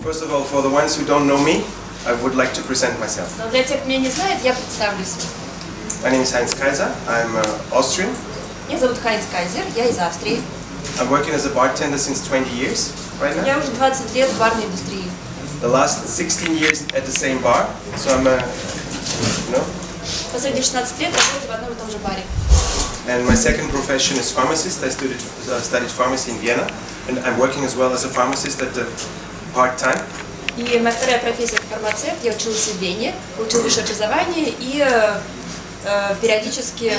First of all, for the ones who don't know me, I would like to present myself. Но для тех, кто меня не знает, я представлюсь. My name is Kaiser. I'm Austrian. Меня зовут Хайнц Кайзер, я из Австрии. I'm working as a bartender since 20 years right now. Я уже 20 лет в барной индустрии. The last 16 years at the same bar, so I'm Последние 16 лет работаю в одном и том же баре. And my second profession is pharmacist. I studied pharmacy in Vienna, and I'm working as well as a pharmacist at the part-time. И моя вторая профессия – это фармацевт. Я училась в Вене, получила высшее образование и периодически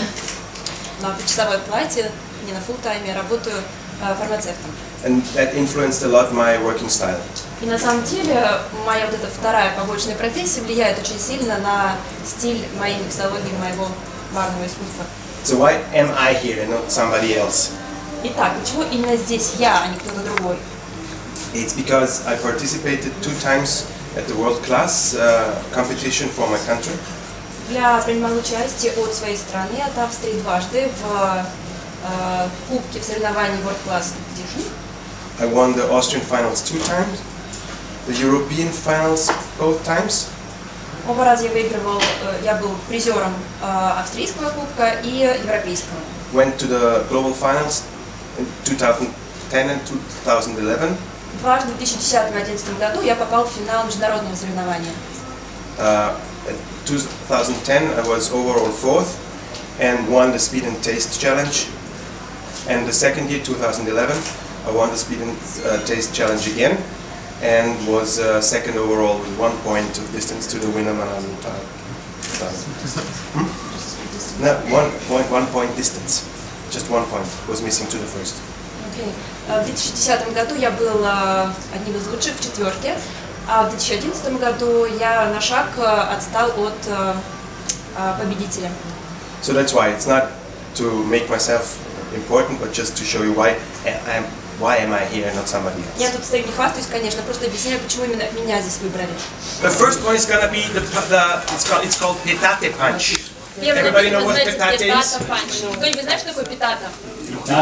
на почасовой плате, не на фулл-тайме, работаю фармацевтом. And that influenced a lot my working style. И на самом деле моя вот эта вторая побочная профессия влияет очень сильно на стиль моей миксологии, моего барного искусства. So why am I here and not somebody else? Итак, почему именно здесь я, а не кто-то другой? It's because I participated 2 times at the world class competition for my country. Я принимала участие от своей страны, от Австрии, дважды в кубке в соревновании World Class Competition. I won the Austrian finals 2 times, the European finals both times. Оба раза я выигрывал, я был призером австрийского кубка и европейского. Went to the global finals in 2010 and 2011. Дважды в 2010 и 2011 году я попал в финал международного соревнования. In 2010 I was overall 4th and won the speed and taste challenge. And the second year, 2011, I won the speed and taste challenge again, and was second overall with 1 point of distance to the winner. No, 1 point distance. Just 1 point was missing to the first. Okay. В 2010 году я был одним из лучших в четверке, а в 2011 году я на шаг отстал от победителя. So that's why it's not to make myself important, but just to show you why am I here and not somebody else. Я тут стою, не хвастаюсь, конечно, просто объясняю, почему именно меня здесь выбрали. The first one is gonna be it's called petate punch. Everybody know what petate is? Кто-нибудь знает, что такое питата?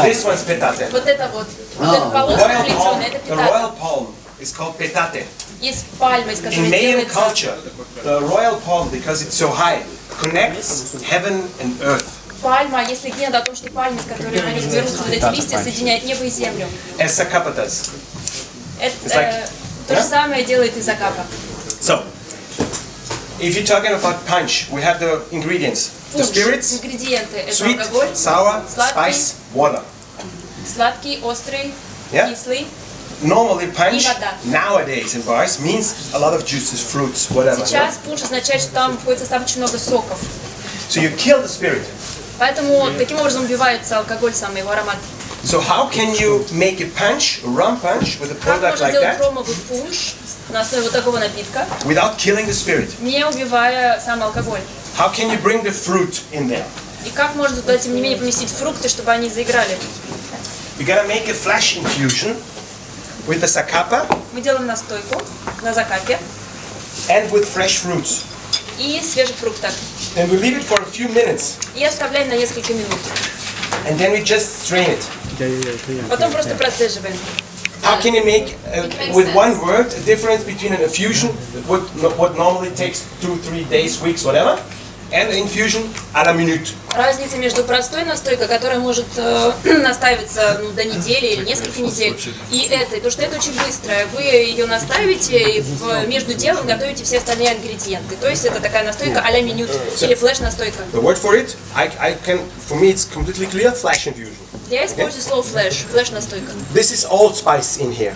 This one's petate. Вот это вот. Вот эта полоска плетеная, это The питата. royal palm is called petate. Из пальмы, из In которой Mayan делается. culture, the royal palm, because it's so high, connects heaven and earth. Пальма, если гнеда о том, что пальмы, с которой на них берутся вот эти листья, соединяют небо и землю. As Sakapa does. Это то же самое делает и закапа. So, if you're talking about punch, we have the ingredients. The spirits, Ингредиенты это sweet, алкоголь, sour, сладкий, spice, water. сладкий, острый, Yeah. кислый. Normally punch, И вода. nowadays in bars, means a lot of juices, fruits, whatever. Сейчас пунш означает, что там входит в состав очень много соков. So you kill the spirit. Поэтому таким образом убивается алкоголь, самый его аромат. So how can you make a punch, a rum punch, with a Как product можно like сделать that, ромовый пунш на основе вот такого напитка, without killing the spirit? не убивая сам алкоголь? How can you bring the fruit in there? И как можно туда, тем не менее, поместить фрукты, чтобы они заиграли? You gotta make a flash infusion with the sakapa Мы делаем настойку на закапе and with fresh fruits. и свежих фруктах. And we leave it for a few minutes. И оставляем на несколько минут. And then we just strain it. Потом просто процеживаем. How can you make, with one word, a difference between an infusion, what normally takes 2-3 days, weeks, whatever, and an infusion à la minute? Разница между простой настойкой, которая может настаиваться до недели или несколько недель, и этой, потому что это очень быстрая. Вы ее наставите и между делом готовите все остальные ингредиенты. То есть это такая настойка а-ля минут или флеш-настойка. The word for it, for me it's completely clear, flash infusion. Я использую слово флеш, флеш-настойка. This is old spice in here.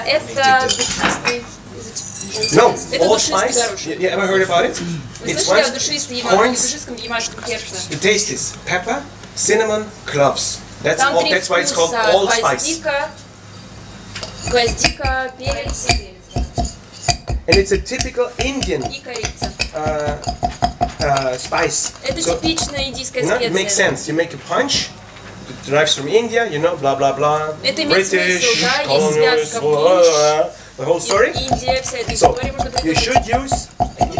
Это No, это old душистый spice. горошек. You ever heard about it? Вы It's слышали о once душистом ямашском перце? The taste is pepper, cinnamon, cloves. That's Там all. три That's why it's called вкуса: old spice. гвоздика, перец And it's a typical Indian и корица. spice. Это So, типичная индийская it makes специя. sense. You make a punch. It derives from India, blah blah blah. Это имеет British, смысл, да, есть colonials, связка the whole story. Индия, вся эта So история можно you придумать. should use.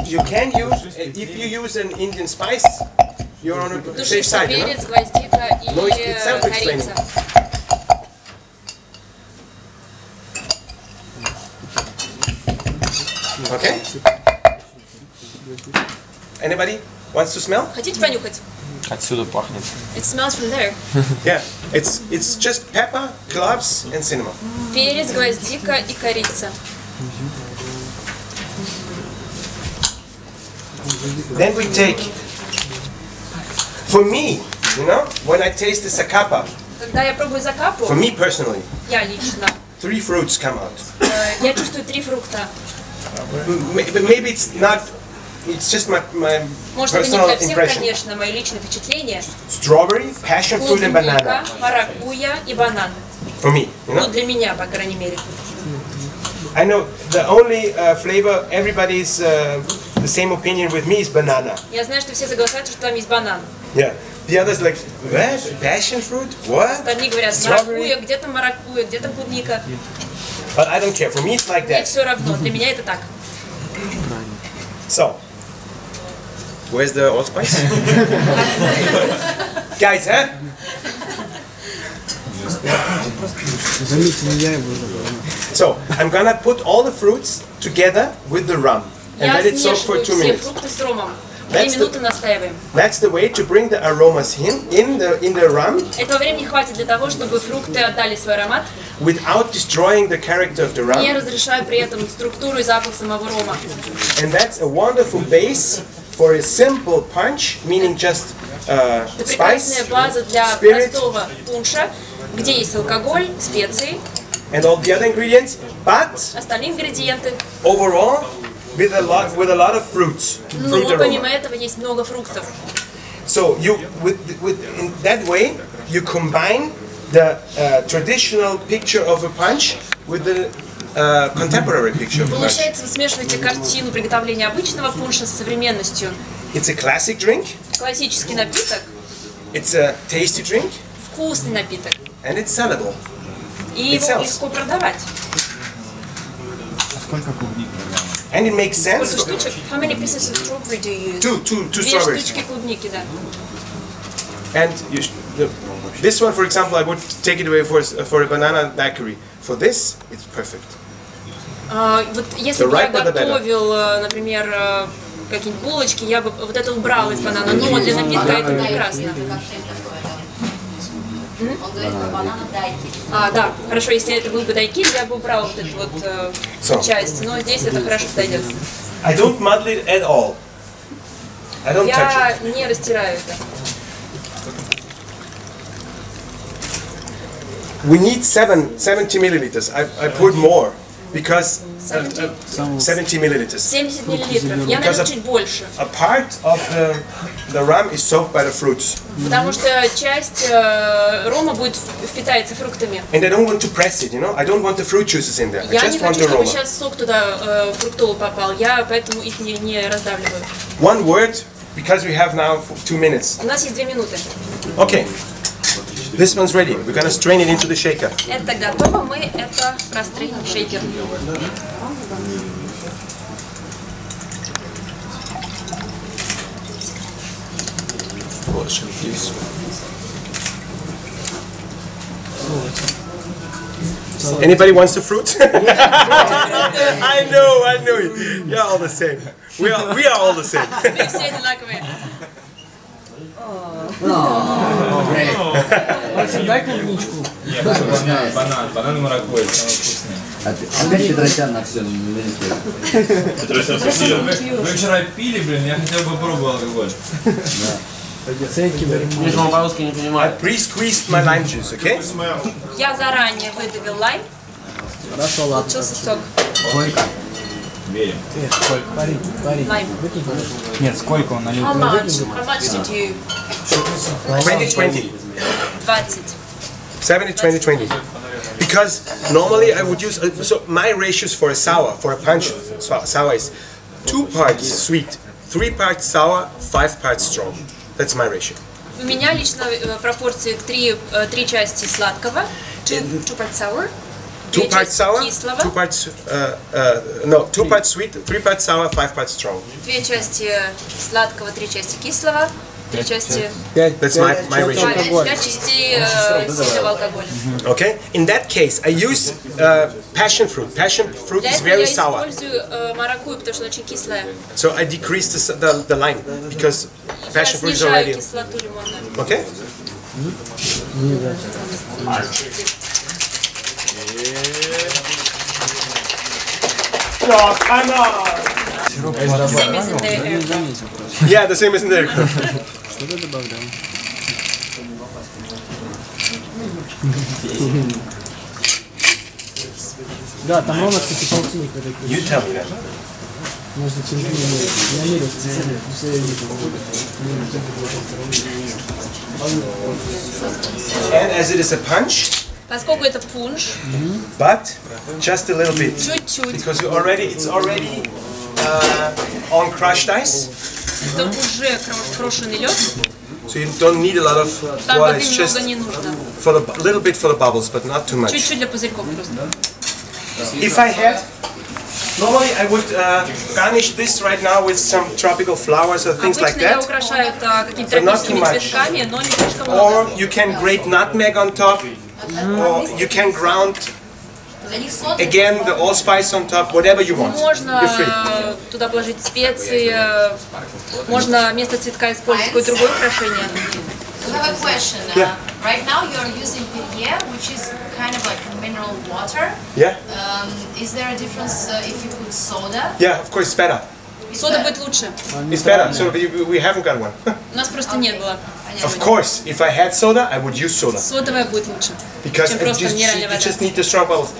You can use. If you use an Indian spice, you're on a safe Душистый side. перец, гвоздика и No, it's self-explaining. корица. Okay? Anybody wants to smell? Хотите понюхать? Отсюда пахнет. It smells from there. Yeah, it's just pepper, cloves, and cinnamon. Перец, гвоздика и корица. Then we take, for me, you know, when I taste the zacapa, Когда я пробую закапу, for me personally, я лично, 3 fruits come out. я чувствую 3 фрукта. Maybe it's not, it's just my Может, это не personal для всех, impression. конечно, мои личные впечатления. Strawberry, passion fruit, and banana. Клубника, маракуйя и банан. For me, you Ну, know. для меня, по крайней мере. I know the only flavor everybody's the same opinion with me is banana. Я знаю, что все соглашаются, что там есть банан. Yeah. The others like, what? Passion fruit? What? Остальные говорят, маракуйя, где-то маракуйя, где-то клубника. But I don't care. For me, it's like Мне that. все равно, для меня это так. So, where's the allspice? Guys, huh? So, I'm gonna put all the fruits together with the rum and Я let it soak for смешиваю 2 все minutes. фрукты с ромом. 2 That's the- минуты настаиваем. That's the way to bring the aromas in the rum Этого времени хватит для того, чтобы фрукты отдали свой аромат, without destroying the character of the не rum. разрешая при этом структуру и запах самого рома. And that's a wonderful base for a simple punch, meaning just Это прекрасная spice, база для spirit, простого пунша, где есть алкоголь, специи, and all the other ingredients, but остальные ингредиенты. overall with a lot of fruits, fruit Но помимо aroma. этого есть много фруктов. So you in that way you combine the traditional picture of a punch with the contemporary picture of a punch. Получается, вы смешиваете картину приготовления обычного пунша с современностью. It's a classic drink, Классический напиток, it's a tasty drink, вкусный напиток. and it's sellable. И It его sells. легко продавать. And it makes sense. Сколько штучек? How many pieces of strawberry do you use? Two 2 strawberries. штучки клубники, да. And this one, for example, I would take it away for a banana daiquiri. For this, it's perfect. Вот если The бы я riper the better. готовил, например, какие-нибудь булочки, я бы вот это убрала из банана. Но для напитка это прекрасно. Да, хорошо, если это был бы дайкiri, я бы убрала вот эту вот часть. Но здесь это хорошо подойдет. I don't muddle it at all. I don't touch Я it. не растираю это. We need 70 milliliters. I poured more because 70 milliliters. 70 миллилитров. Я, Because наверное, of- чуть больше. A part of the rum is soaked by the fruits, Потому что часть рома будет впитается фруктами. and I don't want to press it. You know, I don't want the fruit juices in there. I Я не just want хочу, the чтобы aroma. сейчас сок туда фруктовый попал. Я поэтому их не раздавливаю. One word, because we have now 2 minutes. У нас есть 2 минуты. Okay, this one's ready. We're gonna strain it into the shaker. Это готово, мы это прострелим в шейкер. Anybody wants the fruit? I know it. You're all the same. We are all the same. Мы все одинаковые. Максим, дай клубничку. Банан и маракуйя, самое вкусное. Опять Петросян на все налетел. Вы вчера пили, блин, я хотя бы попробовал алкоголь. Нижнего по-русски не I понимаю. pre-squeezed my lime juice, okay? Я заранее выдавил лайм. Хорошо, ладно. Получился сок. Сколько? Верим. Лайм. Нет, сколько он налил? How much did you? 20-20. 20. 70-20-20. Because normally I would use, so my ratios for a punch sour is 2 parts sweet, 3 parts sour, 5 parts strong. That's my ratio. У меня лично пропорции 3 части сладкого, 2 parts sour, 2 parts sour, кислого, 2 parts, 2 parts sweet, 3 parts sour, 5 parts strong. 2 части сладкого, 3 части кислого, 3 части. That's my ratio. 5 частей сильного алкоголя. Okay. In that case, I use passion fruit. Passion fruit Для is этого я very sour, использую маракуйю, потому что она очень кислая. so I decrease the lime because Я passion fruit is снижаю already. кислоту лимонную. Okay. Oh, come on! Same as in the air. Yeah, the same as in there. Что ты добавлял? Да, там ровно, кстати, полтинник вот такой. You tell me that. Можно через не мерить специально. And as it is a punch, Поскольку это пунш, but just a little bit, чуть-чуть, because it's already on crushed ice, это уже крошеный лед, so you don't need a lot of там water. воды It's немного just не нужно. for a little bit for the bubbles, but not too much. Чуть-чуть для пузырьков просто. If I had, normally I would garnish this right now with some tropical flowers or things like Обычно я that. украшаю это какими-то But not тропическими too much. цветками, но не слишком много. Or you can grate nutmeg on top, or you can ground again the allspice on top, whatever you want. Можно You're free. туда положить специи, можно вместо цветка использовать какое-то другое украшение. I have a question. Yeah. Right now you are using Perrier, which is kind of like mineral water. Yeah, Is there a difference if you put soda? yeah, of course it's better. Сода будет лучше. It's better. So we haven't got one. У нас просто не было. Of course, if I had soda, I would use soda Содовая будет лучше, because чем you просто минеральная вода. just need the strong bubbles.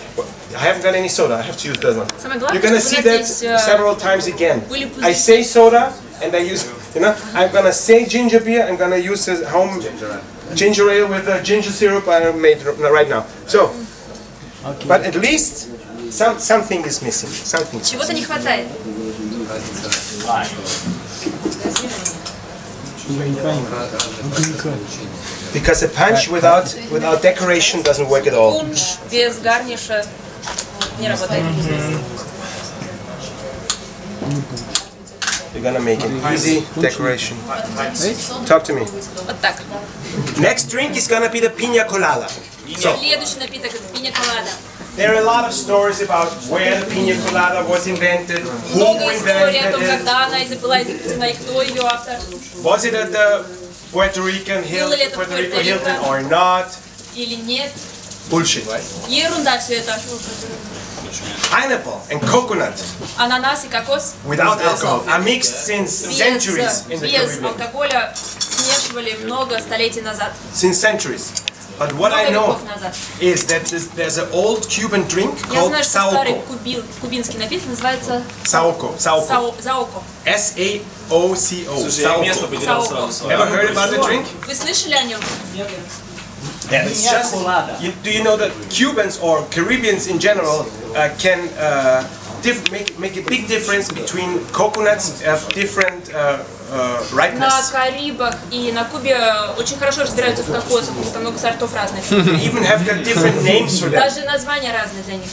I haven't got any soda. I have to use that one. Самое главное, You're gonna чтобы see у нас that здесь several times again. были I пузырьки. say soda and I use, I'm gonna say ginger beer. I'm gonna use home ginger ale with ginger syrup I made right now. So, but at least something is missing. Something. Чего-то не хватает. Because a punch without decoration doesn't work at all. Пунш без гарниша не работает. You're gonna make an easy decoration. Talk to me. Вот так. Next drink is gonna be the piña colada. So, Следующий напиток это пиня колада. there are a lot of stories about where the piña colada was invented, who Много историй о том, invented it. когда она была изобретена и кто ее автор. Was it at the Puerto Rico Было ли это в Hilton Пуэрто-Рико? or not? Или нет. Bullshit. Ерунда все это. Pineapple and coconut Ананас и кокос without alcohol are mixed since centuries in the без Caribbean. алкоголя смешивали много столетий назад. Since centuries. But what I Много know веков назад. is that there's an old Cuban drink Я called знаю, что старый saoco. кубинский напиток называется Saoco. заоко. S-A-O-C-O. Saoco. Ever heard about the drink? Вы слышали о нем? Yeah, it's just. Do you know that Cubans or Caribbeans in general can make a big difference between coconuts of different На ripeness? Карибах и на Кубе очень хорошо разбираются в кокосах, потому что много сортов разных. They even have got different names for them. Даже названия разные для них.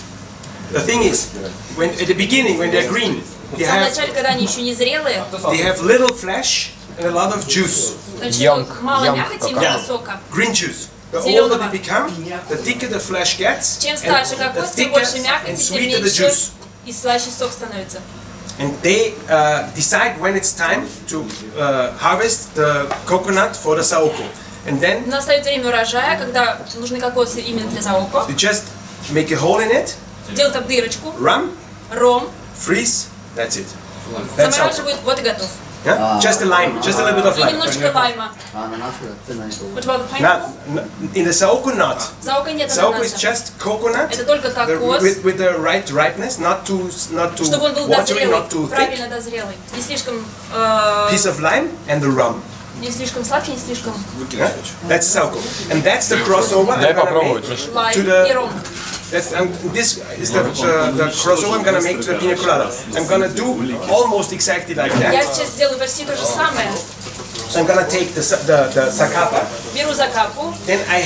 The thing is, at the beginning, when they're green, В самом начале, когда они еще не зрелые, they have little flesh and a lot of juice, значит, мало мякоти и много сока. green juice. The older they become, the thicker the flesh gets, Чем and старше the кокос, тем thicker больше and мякоти, тем sweeter the меньше juice. и слаще сок становится. And they decide when it's time to harvest the coconut for the saoco. And then Настает время урожая, когда нужны кокосы именно для заоко. you just make a hole in it, Делают там дырочку, rum, ром, freeze, that's it. That's saoco. замораживают, вот и готов. Yeah? Just a lime, just a little bit of И lime. немножечко лайма. Ананас цена это. What about the pineapple? In the saoco, not. Заоко нет Saoco is ананаса. just coconut Это только кокос, with the right ripeness, not too чтобы он был watery, дозрелый, not too thick. правильно дозрелый. Не слишком, Piece of lime and the rum. не слишком сладкий, не слишком Yeah? That's saoco. And that's the crossover I'm gonna make лайм to и the. ром. This is the crossover I'm gonna make to the pina colada. I'm gonna do almost exactly like Я that. сейчас сделаю почти то же самое. So I'm gonna take the zacapa Беру закапу. Then I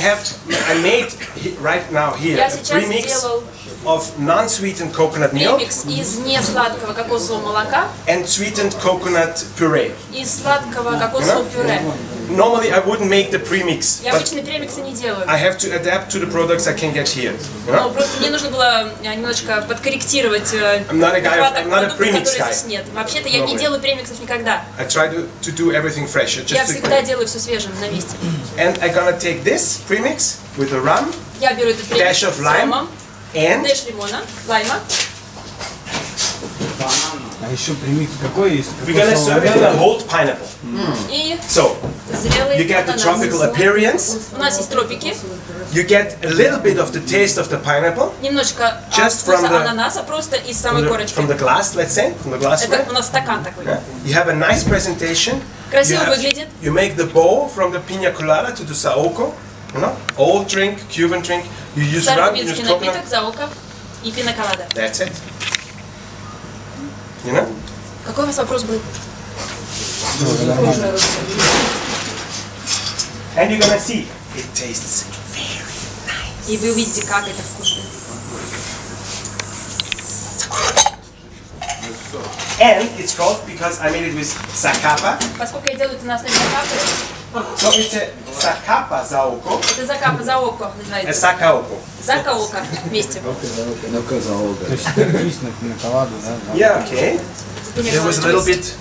made right now here Я a сейчас premix сделал of non-sweetened coconut milk премикс из несладкого кокосового молока and sweetened coconut puree. и сладкого кокосового пюре. Normally I wouldn't make the premix, Я but обычные премиксы не делаю. I have to adapt to the products I can get here. You Но know? просто мне нужно было немножечко подкорректировать not a guy- нехваток I'm not a продуктов, premix которые guy. здесь нет. Вообще-то я не Normally. делаю премиксов никогда. I try to do everything fresh. Я Just всегда делаю все свежим на месте. and I'm gonna take this premix with the rum Я беру этот премикс Dash of с lime. ромом, and дэш лимона, лайма. А еще примите какой есть? we're gonna serve it in a whole pineapple. И So зрелый you get the ананас. tropical appearance. У нас есть тропики. You get a little bit of the taste of the pineapple Немножечко Just вкуса from the- ананаса просто из самой from корочки. the glass, let's say, from the glass. Это у нас стакан такой. You have a nice presentation. Красиво You have- выглядит. You make the bowl from the pina colada to the saoko. You know, old drink, Cuban drink. You use Старый rum, you use кубинский coconut. напиток, заока и пинаколада. That's it. You know? Какой у вас вопрос был? And you're gonna see it tastes. И вы увидите, как это вкусно. And it's called because I made it with zacapa. Поскольку я делаю это на основе закапы, So it's a zacapa zaoko, это закапа заоко a называется. sakaoko. Закаока вместе. Заолка. То есть есть на пиноколаду, да? Yeah, okay. There was a little bit.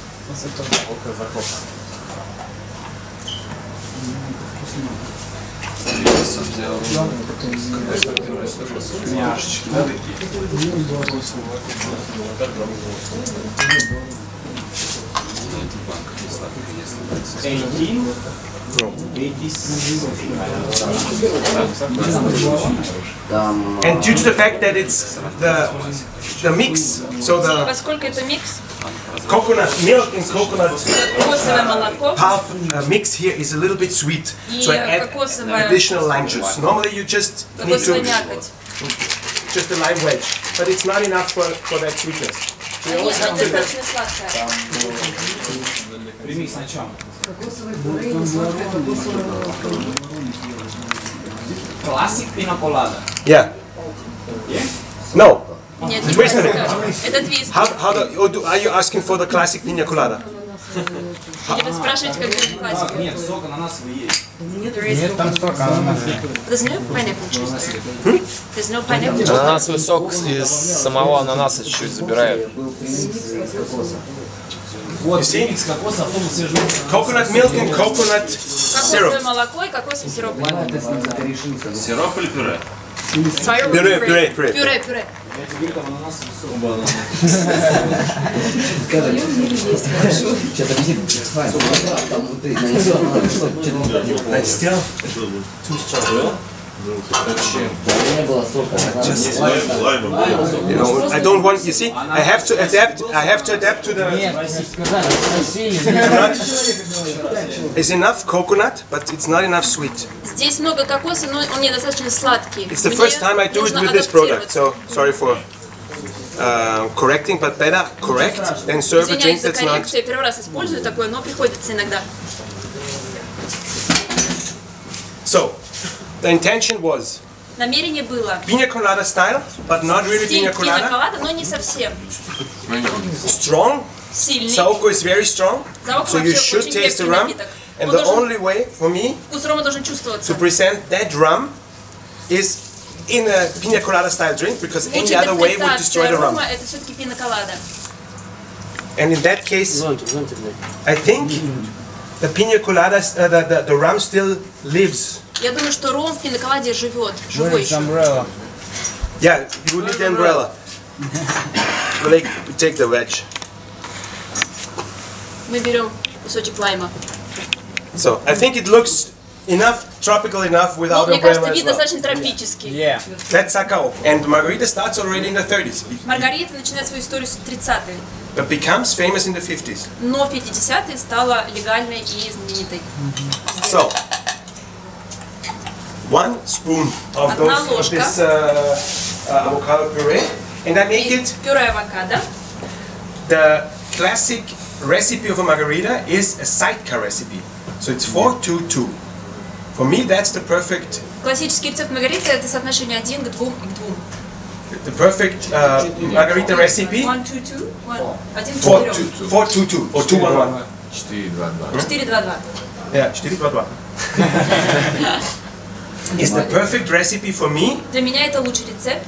Там And due to the fact that it's the mix, so the Поскольку это микс, coconut milk and coconut кокосовое молоко pulp mix here is a little bit sweet. So I add кокосовая- additional lime juice. Normally you just need кокосовая to мякоть. just a lime wedge, but it's not enough for that sweetness. Нет, недостаточно сладкое. Премикс на чем? Классик пиноколада. Yeah. No. Нет, не Twist it. классика. Это твист. Are you asking for the classic pina colada? Или вы спрашиваете, как это классика? Нет, сок ананасовый есть. Нет, там столько ананаса. There's no pineapple juice. There's no pineapple juice. Ананасовый сок из самого ананаса чуть-чуть забирает. Вот, премикс кокоса, а потом свежий. Coconut milk and coconut syrup. Кокосовое молоко и кокосовый сироп. ты с ним закорешился. Сироп или пюре? Puree. Пюре. Я тебе говорю, там ананасовый сок. Сейчас объяснит. Там внутри нанесет, Still. не было сока. You know, I don't want. You see, I have to adapt. I have to adapt to the. Сказали, спросили. It's enough coconut, but it's not enough sweet. Здесь много кокоса, но он недостаточно сладкий. It's the Мне first time I do it нужно with this product, адаптироваться. so sorry for correcting, but better correct than serve a drink Извиняюсь за that's not. коррекцию, я первый раз использую такое, но приходится иногда. So, the intention was Намерение было pina colada style, but not really стиль pina colada. пиноколада, но не совсем Strong. сильный. Saoko is very strong, Заока so you вообще should очень taste the крепкий rum. напиток. And Он the должен- only way for me Вкус рома должен to чувствоваться. present that rum is in a pina colada style drink, because any Лучшая other way would destroy интерпретация the rum. рома это все-таки пиноколада. And in that case, I think the pina colada, the rum still lives. Я думаю, что ром в пиноколаде живет, живой еще. Umbrella. Yeah, you need the umbrella. Like, take the wedge. Мы берем кусочек лайма. So I think it looks enough, tropical enough Ну, without мне кажется, umbrella as вид well. достаточно тропический. Yeah. That's Sakao. And Margarita starts already in the 30s, Маргарита начинает свою историю с 30-е, but becomes famous in the 50s. но в 50-е стала легальной и знаменитой. So, 1 spoon of Одна those of ложка. this avocado puree, and I make И it. пюре авокадо. The classic recipe of a margarita is a sidecar recipe, so it's 4-2-2. For me, that's the perfect Классический рецепт маргариты это соотношение 1 к 2 и к 2. the perfect margarita recipe. 1, 2, 2. 1 к 4, 4. 4, 2, 2 or 2, 1, 1. 4, 2, 2. 4, 2, 2. Yeah, 4, 2, 2. Is the perfect recipe for me Для меня это лучший рецепт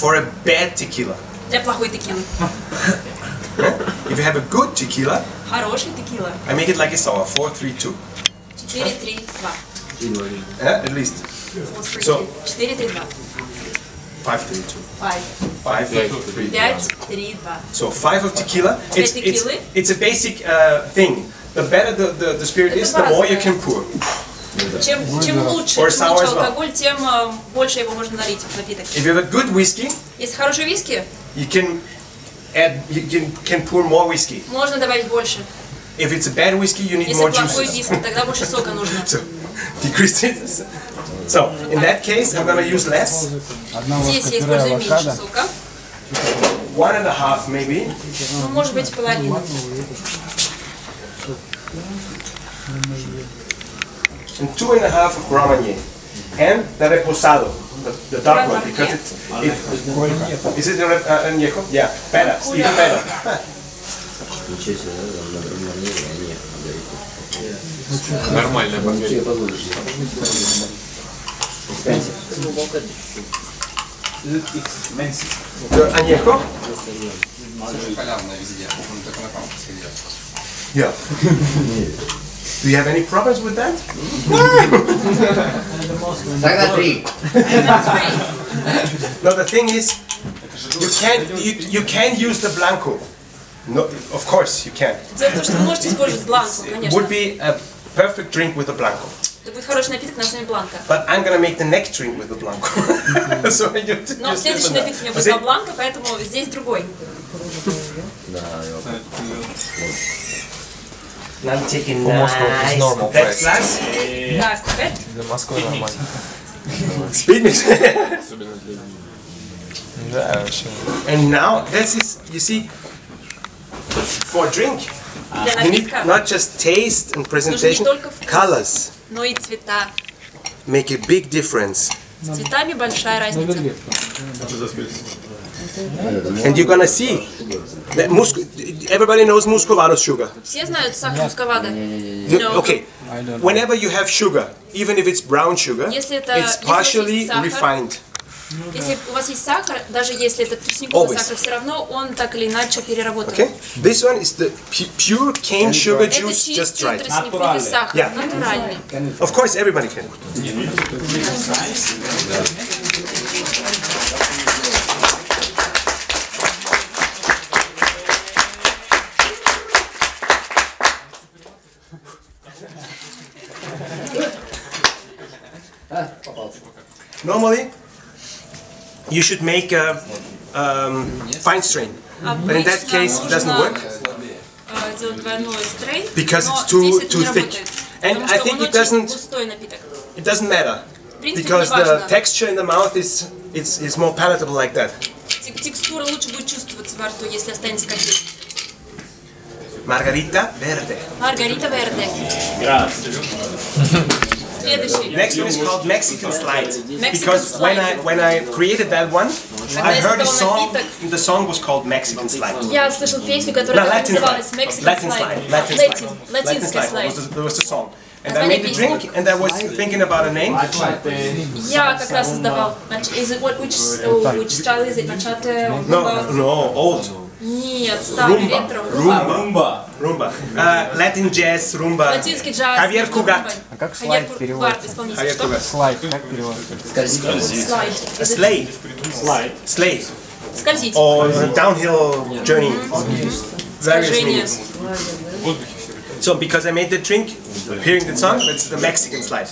for a bad tequila. для плохой текилы. If you have a good tequila, Хороший текила. I make it like a sour, 4, 3, 2. 4, 3, 2. At least. So 4, 3, 2. 5, 3, 2. 5. 5, 3, 2. 5, 3, 2. So 5 of tequila. tequila. It's a basic thing. The better the spirit is, the more you can pour. Чем лучше, Or чем sour лучше as well. алкоголь, тем больше его можно налить в напиток. If you have a good whiskey, Если хороший виски, you can pour more whiskey. можно добавить больше. If it's a bad whiskey, you need Если more плохой juices. виски, тогда больше сока нужно. So decrease it. So in that case, I'm gonna use less. Здесь я использую меньше сока. 1.5 maybe. Ну, может быть, половина. And 2.5 of Romagné. And the reposado, the dark one, because is it the añejo? Yeah, better, even better. Ничего себе, да, Нормальная Тебе бактерия. позволишь. The añejo? Yeah. Do you have any problems with that? Тогда 3. No, the thing is, you can use the blanco. No, of course you can. Дело в том, что вы можете использовать бланку, It конечно. would be a perfect drink with the blanco. Это будет хороший напиток на основе бланка. But I'm gonna make the next drink with the blanco. So you Но следующий напиток у меня будет на бланка, поэтому здесь другой. Now I'm taking Moscow is normal that price. glass. Так, теперь Для Москвы нормально. Speed me. Да, вообще. And now this is, you see, for a drink, для you need напитка not just taste and presentation, только вкус. colors но и цвета. make a big difference. С цветами большая разница. And you're gonna see that everybody knows muscovado sugar. Все знают сахар мусковado. Okay, whenever you have sugar, even if it's brown sugar, Если это- it's если partially есть сахар, refined. Если у вас есть сахар, даже если это тростниковый Always. сахар, все равно он так или иначе переработан. Okay, this one is the pure cane sugar Это juice, just чистый right. тростниковый сахар, Yeah. натуральный. Of course, everybody can. Normally, you should make a fine strain, but in that case, it doesn't work Делать двойной стрейн, because но it's too здесь это не thick. работает. And Потому I что think он it очень doesn't густой напиток. it doesn't matter В принципе, because не the важно. texture in the mouth is more palatable like that. Текстура лучше будет чувствоваться во рту, если останется как есть. Margarita verde. Маргарита Верде. Следующий. Next one is called Mexican slide. Mexican Because slide. when I created that one, I я heard a создала song. напиток, The song was called Mexican slide. я слышал песню, которая No, так Latin называлась slide. Mexican Latin slide. slide. Latin slide. Латинский Latin слайд. slide. There was the song. And I Название made the песни. drink, and I was thinking about a name. Я как раз создавал. Is it which style is it? Machate? No, old. Нет, старый ретро. Rumba. Latin jazz, rumba. Латинский джаз. Javier Cugat. А как Хайер слайд Кугат, переводится? исполнитель. Javier Что? Cugat. Слайд, как переводится? Слайд. Is it- Sleigh. Sleigh. Скользить. Or downhill journey. Various Скольжение. meanings. So because I made the drink, hearing the song, that's the Mexican slide.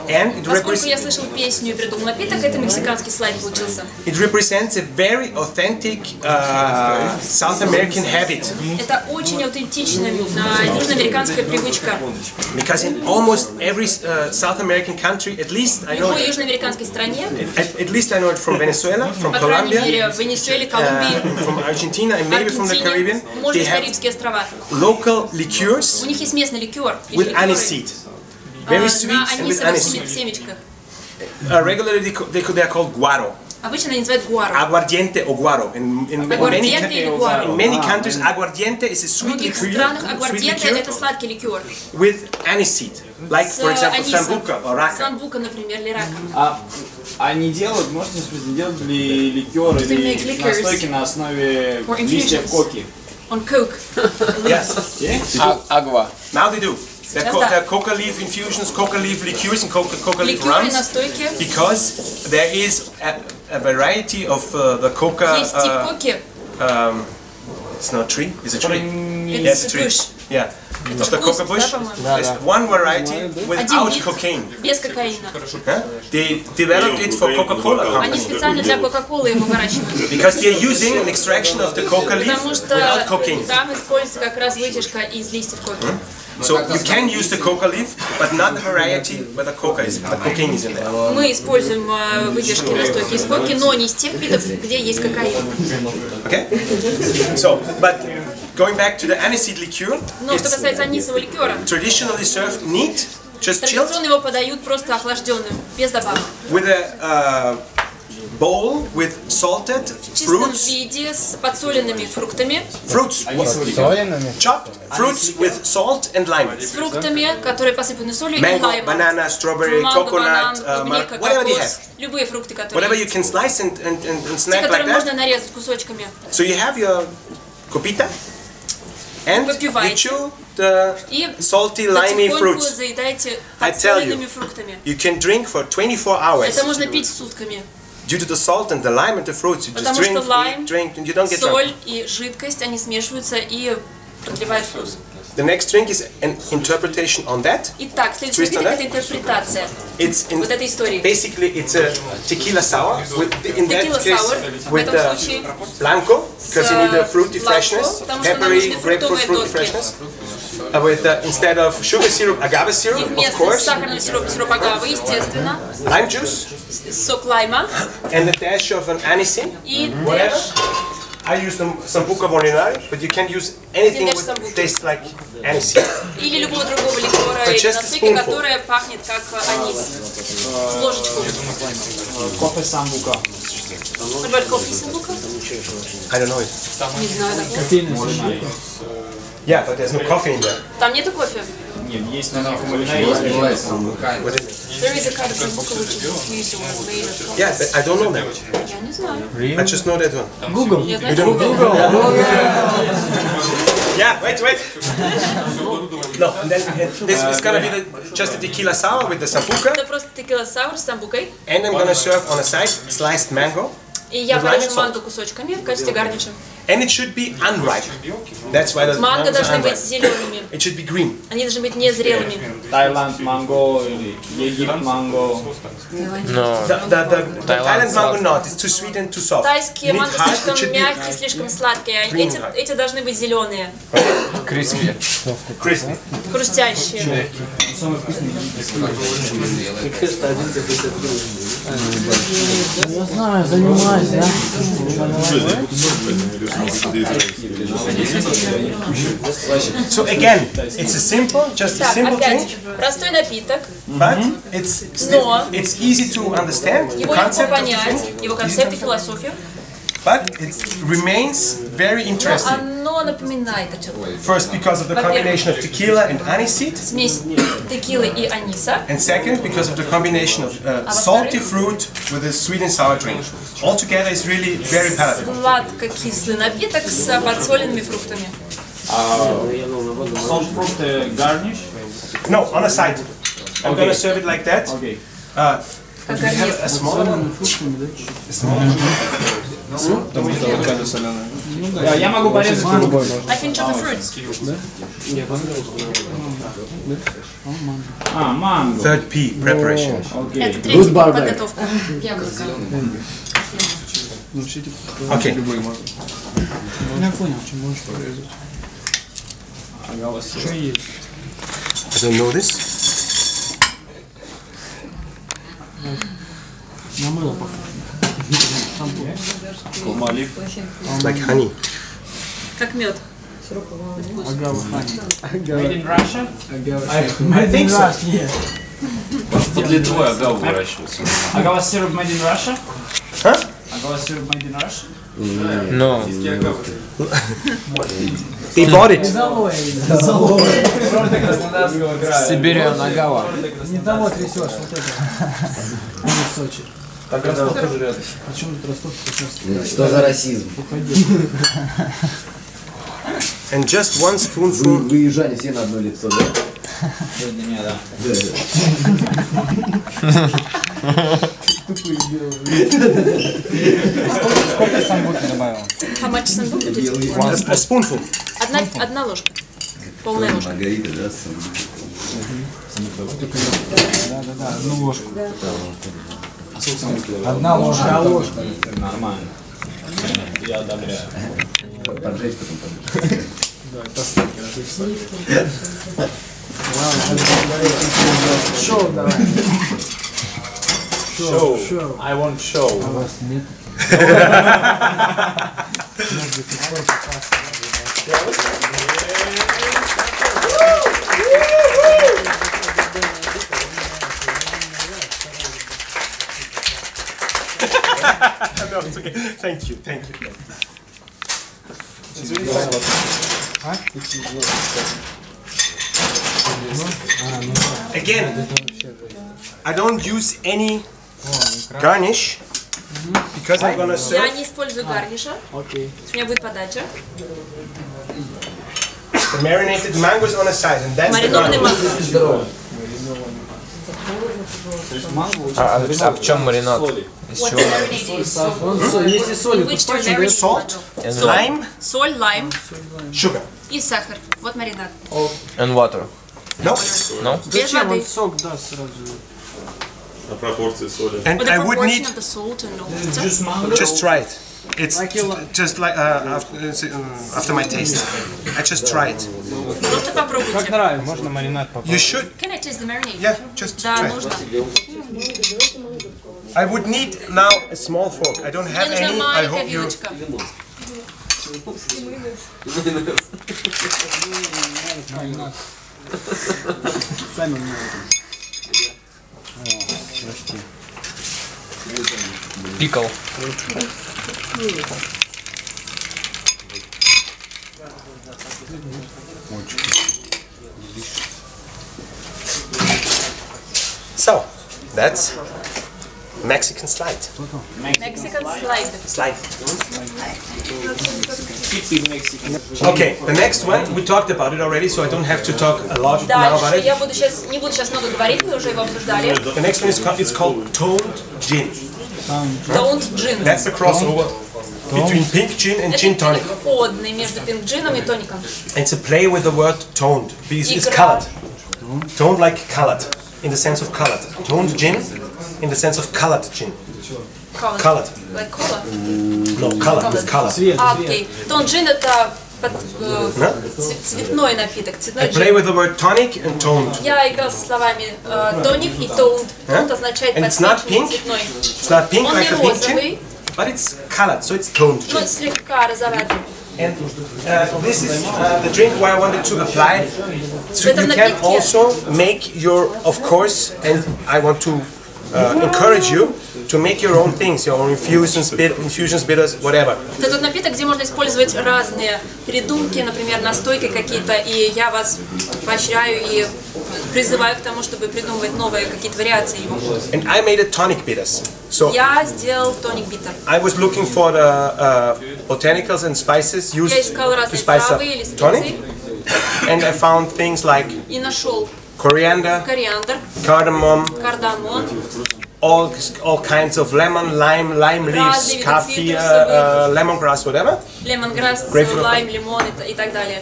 And Поскольку я слышал песню и придумал напиток, это мексиканский слайд получился. it represents a very authentic South American habit. Это очень аутентичная южноамериканская привычка. Because in almost every South American country, at least I В know любой it, южноамериканской стране, at least I know it from Venezuela, from по крайней Colombia, мере, в Венесуэле, Колумбии, from Argentina, and maybe from the Caribbean, Аргентине, может they быть, have Карибские острова. local liqueurs У них есть местный ликер или with ликеры aniseed. Very sweet на and with анисовых aniseed. семечках. Regularly they are called guaro. Обычно они называют гуаро. Aguardiente or guaro. In Агуардиенте или гуаро. many countries, aguardiente is a В sweet многих liqueur, странах агуардиенте это сладкий ликер. with aniseed, like for example sambuca or raka. Самбука, например, или рака. А они делают, можете спросить, делают ли ликер или настойки на основе листьев коки? On coke. Yes. Агва. Now they do. There are coca leaf infusions, coca leaf liqueurs, and coca leaf Ликеры, rums. настойки. Because there is a variety of the coca. Есть тип коки. It's not a tree. It's a tree. It's a a tree. bush. Yeah. Of the куст, coca bush. да, по-моему? There's one variety without вид. cocaine. Без кокаина. Huh? They developed it for Coca-Cola Они company специально для Кока-Колы его выращивают. because they're using an extraction of the coca leaf Потому что without cocaine. там используется как раз вытяжка из листьев коки. So you can use the coca leaf, but not the variety where the cocaine is in there. Мы используем выдержки настойки из коки, но не из тех видов, где есть кокаин. Okay? So, but going back to the aniseed liqueur, Но что it's касается анисового ликера, traditionally served neat, just chilled, традиционно его подают просто охлажденным, без добавок. with a bowl with salted В чистом fruits, виде с подсоленными фруктами, chopped fruits with salt and lime. с фруктами, которые посыпаны солью и Mango, лаймом. banana, strawberry, Манго, банан, coconut, клубника, whatever they have. кокос, любые фрукты, Whatever которые you есть. can slice and Те, snack like которые можно that. нарезать кусочками. So you have your copita and you Выпиваете. chew the И salty, limey потихоньку fruits. заедаете I tell you. подсоленными фруктами. You can drink for 24 hours. Это можно пить сутками. Due to the salt and the lime and the fruits, you just Потому drink, что лайм, eat, drink, and you don't get drunk. соль и жидкость, они смешиваются и продлевают вкус. The next drink is an interpretation on that. Итак, следующий Twist on напиток that. это интерпретация It's in, вот этой истории. basically it's a tequila sour. In that Tequila case, sour, в with этом the случае blanco, because you need the fruity blanco, freshness, потому что нам peppery, нужны grapefruit фруктовые fruity нотки. freshness. With instead of sugar syrup, agave syrup, И of вместо course, сахарного сиропа, сироп агавы, естественно, lime juice, сок лайма and a dash of an anisine. и Whatever. дэш. I use some sambuca molinari, but you can use anything dash which sambuca. tastes like anisine. Или любого другого ликера But или just a настойки, spoonful. которая пахнет как анис. Ложечку. Кофе самбука. What about coffee самбука? I don't know it. Не знаю такого. Yeah, but there's no coffee in there. Там нету кофе. Нет, есть на них малина, есть Бывает самбука. What is it? There is a kind of самбука which is usually made of coffee. Yeah, but I don't know that. Я не знаю. I just know that one. Я знаю, что Google. Yeah, wait. No, and then this is gonna be just a tequila sour with the sambuca, Это просто текила саур с самбукой. and I'm gonna serve on a side sliced mango, И я With lime and порежу salt. манго кусочками в качестве гарнича. and it should be unripe. That's why the Манго mangoes are должны быть unripe. зелеными. It should be green. Они должны быть незрелыми. Таиланд манго или Египет манго. The Thailand mango not. It's too sweet and too soft. Тайские You need манго hard, it слишком should be мягкие, слишком сладкие. А Green hard. эти должны быть зеленые, Криспи. crispy. хрустящие. Я знаю, занимаюсь, да? So again, it's a simple, just a Так, simple опять, drink, простой напиток, but it's easy to understand the его легко concept of the понять, drink, его концепт и философию, but it remains very но interesting. оно напоминает о чем-то. First, because of the combination of tequila and aniseed, Смесь текилы и аниса. and second, because of the combination of salty fruit with a sweet and sour drink. Altogether, it's really very palatable. Сладко-кислый напиток с подсоленными фруктами. Солт фрукты гарниш. No, on a side. I'm Okay. gonna serve it like that. Окей. Do you have a small one? Я могу порезать фрукты. I can chop the fruits. Манго. Third P, preparation. Окей. Это третий подготовка. Okay. Я понял, чем можешь порезать. Что есть? I don't know this. На мыло похоже. It's like honey. Как мед. Made in Russia? I think so. Yeah. Под Литвой агаву выращивается. Agava syrup made in Russia? Huh? Agava syrup made in Russia? No. They bought it. Siberian агава. Не того трясешь, вот это. Не в Сочи. Так Ростов тоже рядом. Почему тут Ростов? Что за расизм? And just one spoonful. Вы южане все на одно лицо, да? Сегодня не, да. Сколько самбуки добавил? How much самбук будете? A spoonful. Одна ложка. Полная ложка. Маргарита, да? Да, одну ложку. Одна ложка. Нормально. Я одобряю. Поджечь потом поджечь. Шоу давай. Show. I want show. А вас нет? No, it's okay. Thank you. Again, I don't use any garnish because I'm gonna Я serve. не использую гарниша. Окей. У меня будет подача. The marinated mangoes on the side, and that's the Маринованный garnish. манго. А в чем маринад? Из чего? Если соль, то Which почему very Salt, And lime, Соль, лайм sugar. и сахар. Вот маринад. And water. No, No? Без Зачем воды. он сок даст сразу? На пропорции соли. and With the I would proportion need of the salt and all. Juice mango. just try it. It's Like you just like after my taste. I just try it. Просто попробуйте. Нравится. Можно маринад You should, Can I taste the marinade? yeah, just Да, try it. нужно. I would need now a small fork. I don't Мне have нужна any. I маленькая hope you. вилочка. Пикл. So, that's Mexican slide. Mexican slide. Slide. Keep Mexican. Okay, the next one we talked about it already, so I don't have to talk a lot now about Дальше it. я не буду сейчас много говорить, мы уже его обсуждали. The next one it's called toned gin. Don't gin. That's the crossover between pink gin and gin Это tonic. переходный между пинг-джином и тоником. It's a play with the word toned because it's Игра. colored. Toned like colored, in the sense of colored. Toned gin, in the sense of colored gin. Colored. Like cola. No, colored with color. Окей. Тон джин это цветной напиток, I цветной play джин. with the word tonic and toned. Я играл со словами тоник и тоунд. Тоунд означает And it's not подсвеченный, pink. цветной. It's not pink Он like не a pink розовый, gin, but it's colored, so it's toned но gin. слегка розоватый. And this is the drink where I wanted to apply. So Это you в can напитке. also make your, of course, and I want to encourage you to make your own things, your own infusions, bitters, whatever. Это тот напиток, где можно использовать разные придумки, например, настойки какие-то, и я вас поощряю и призываю к тому, чтобы придумывать новые какие-то вариации его. And I made a tonic bitters. So Я сделал тоник биттер. I was looking for the botanicals and spices used Я искал to разные spice up травы или tonic, специи and I found things like и нашел coriander, кориандр, cardamom, кардамон, all kinds of lemon, lime leaves, Разные виды kaffir, цитрусовых. lemongrass, whatever. лемонграсс, Grapefruit. лайм, лимон и так далее.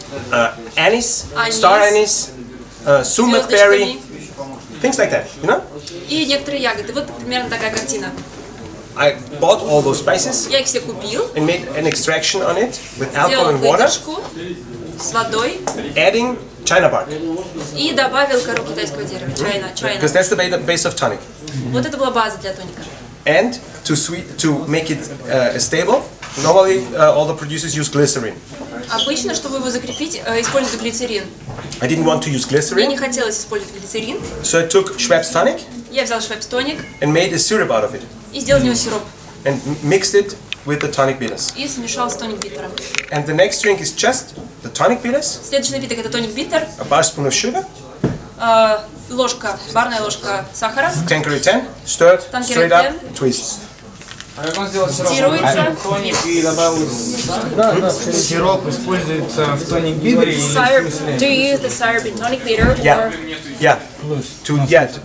Anise, Anise. star anise, sumac berry, Звездочками things like that, you know? и некоторые ягоды. Вот примерно такая картина. I bought all those spices Я их все купил, and made an extraction on it with alcohol сделал and water, выдержку с водой adding china bark, и добавил кору китайского дерева, чайна. because that's the base of tonic. Вот это была база для тоника. And to make it stable, Normally, all the producers use glycerin. Обычно, чтобы его закрепить, используют глицерин. I didn't want to use Мне не glycerin, хотелось использовать глицерин. so I took Schweppes tonic Я взял швепс-тоник and made a syrup out of it и сделал из него сироп. and mixed it with the tonic bitters. И смешал с тоник-биттером. And the next drink is just the tonic bitters, Следующий напиток это тоник-биттер. a bar spoon of sugar, Барная ложка сахара. Tanqueray 10, stirred, Tanqueray straight up, 10. twist. А как он сделал сироп? Стируется. Тоник и добавил... Сироп используется в тоник битере или в Syrup. смысле? Do you use the syrup in tonic bitter Yeah, or yeah.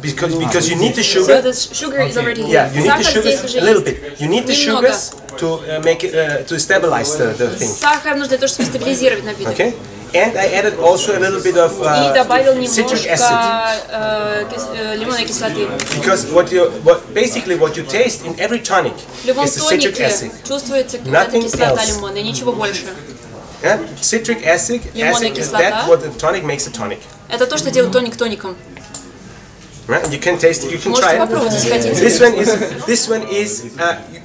Because you need the so sugar. the sugar is already here? Yeah, you need the Сахар здесь sugars уже a little есть. bit. You need the Немного. sugars to make it to stabilize the thing. Сахар нужно для того, чтобы стабилизировать напиток. Okay. And I added also a little bit of И добавил citric немножко acid. лимонной кислоты. Because basically what you taste in every tonic В любом is the citric тонике acid. чувствуется какая-то Nothing кислота else. лимонная, ничего больше. Yeah? Citric acid Лимонная is кислота. that what the tonic makes a tonic. Это то, что делает тоник тоником. Right? You can taste it. You can Можете try it. попробовать, если хотите. This one is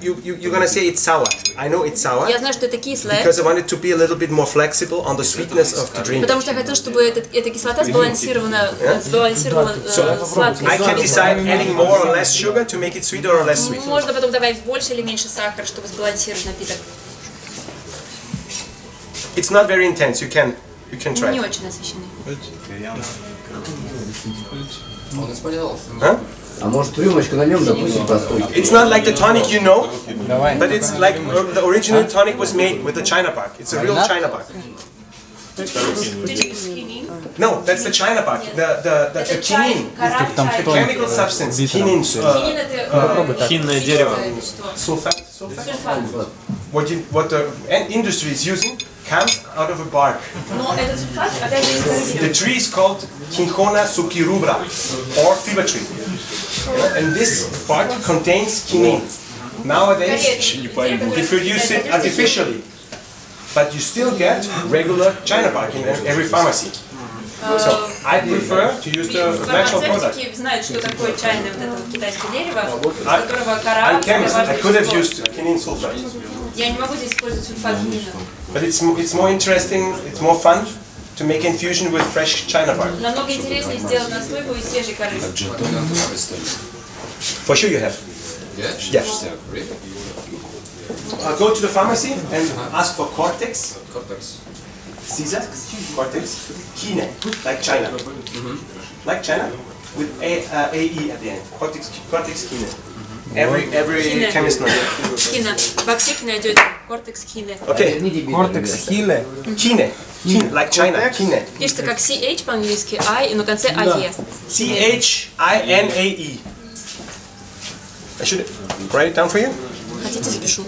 you're gonna say it's sour. I know it's sour Я знаю, что это кислое, because I wanted to be a little bit more flexible on the sweetness of the drink. потому что я хотел, чтобы эта кислота сбалансировала сладкость. I can decide adding more or less sugar to make it sweeter or less sweet. Можно потом добавить больше или меньше сахара, чтобы сбалансировать напиток. It's not very intense. You can try. Не it. очень насыщенный. Huh? А может рюмочку на нем, допустим, постойте? It's not like the tonic you know, but it's like the original tonic was made with the China bark. It's a real China bark. No, that's the China bark. The quinine, the chemical substance. Quinine. Хинное дерево. Sulfate. What the industry is using comes out of a bark. Но этот сульфат, опять же, из The tree is called Cinchona succirubra, or fever tree. And this bark contains quinine. Nowadays, they produce it artificially, but you still get regular China bark in every pharmacy. So I prefer to use the natural product. Фармацевтики знают, что такое чайное вот это вот китайское дерево, из которого кора I'm chemist. I could have важная used quinine sulfate, Я не могу здесь использовать сульфат хинина. but it's more interesting. It's more fun to make infusion with fresh China bark. Намного интереснее сделать настойку из свежей коры. For sure, you have. Yeah. Go to the pharmacy and ask for Cortex. Caesar, Cortex, Kine, like China. Like China, with AE at the end. Cortex Kine. Every chemist knows it. Хина. В аптеке найдете кортекс хины. Okay, Кортекс хиле. Kine. Kine, like China, Kine. Пишется как CH по-английски, I, и на конце AE. CHINAE. I should write it down for you? Хотите, запишу.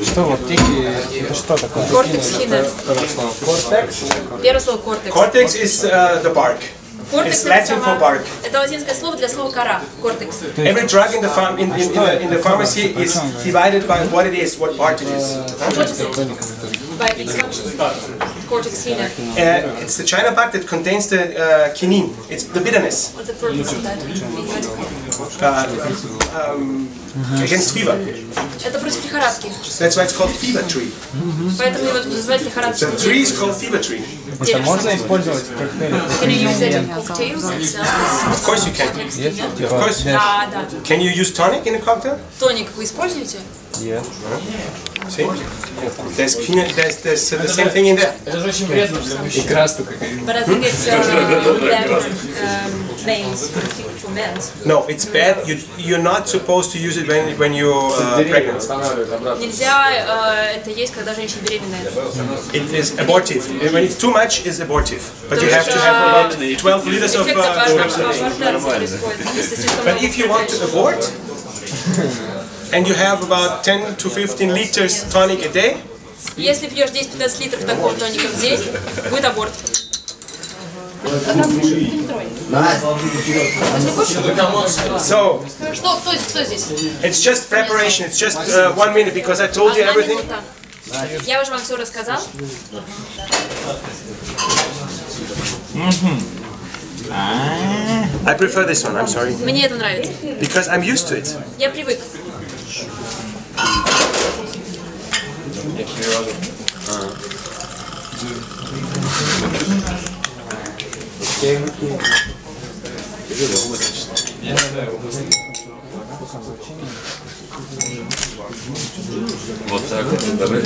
Что в аптеке? Это что такое? Кортекс хина. Первое слово кортекс. Cortex is the bark. Кортекс It's Latin for bark. это латинское слово для слова кора. Кортекс. Every drug in the pharmacy is divided by what it is, what part it is. By its function. Cortex hina. It's the China bark that contains the quinine. It's the bitterness What's the purpose of that? against fever. Это против лихорадки. That's why it's called fever tree. Поэтому его называют лихорадочным The tree is called fever tree. Это можно использовать в коктейле? Can you use it in cocktails and sell Of course you can. Of course. Да, да. Can you use tonic in a cocktail? Тоник вы используете? Нет. See? There's peanut. There's the same thing in there. Это же очень вредно для мужчин. Икра столько. But I think it's veins for men. No, it's bad. You're not supposed to use it when you're pregnant. Нельзя это есть, когда женщина беременная. It is abortive. When it's too much, it's abortive. But you have to have about 12 liters of Эффект Schweppes. абортации происходит. Если слишком But много if you want to abort, and you have about 10 to 15 liters tonic a day, Если пьешь 10-15 литров такого тоника в день, будет аборт. so Кто здесь? it's just preparation. It's just 1 minute because I told you Одна everything. минута. Я уже вам все рассказал. I prefer this one, I'm sorry. Мне это нравится. Because I'm used to it. Я привык. Вот так вот, давай.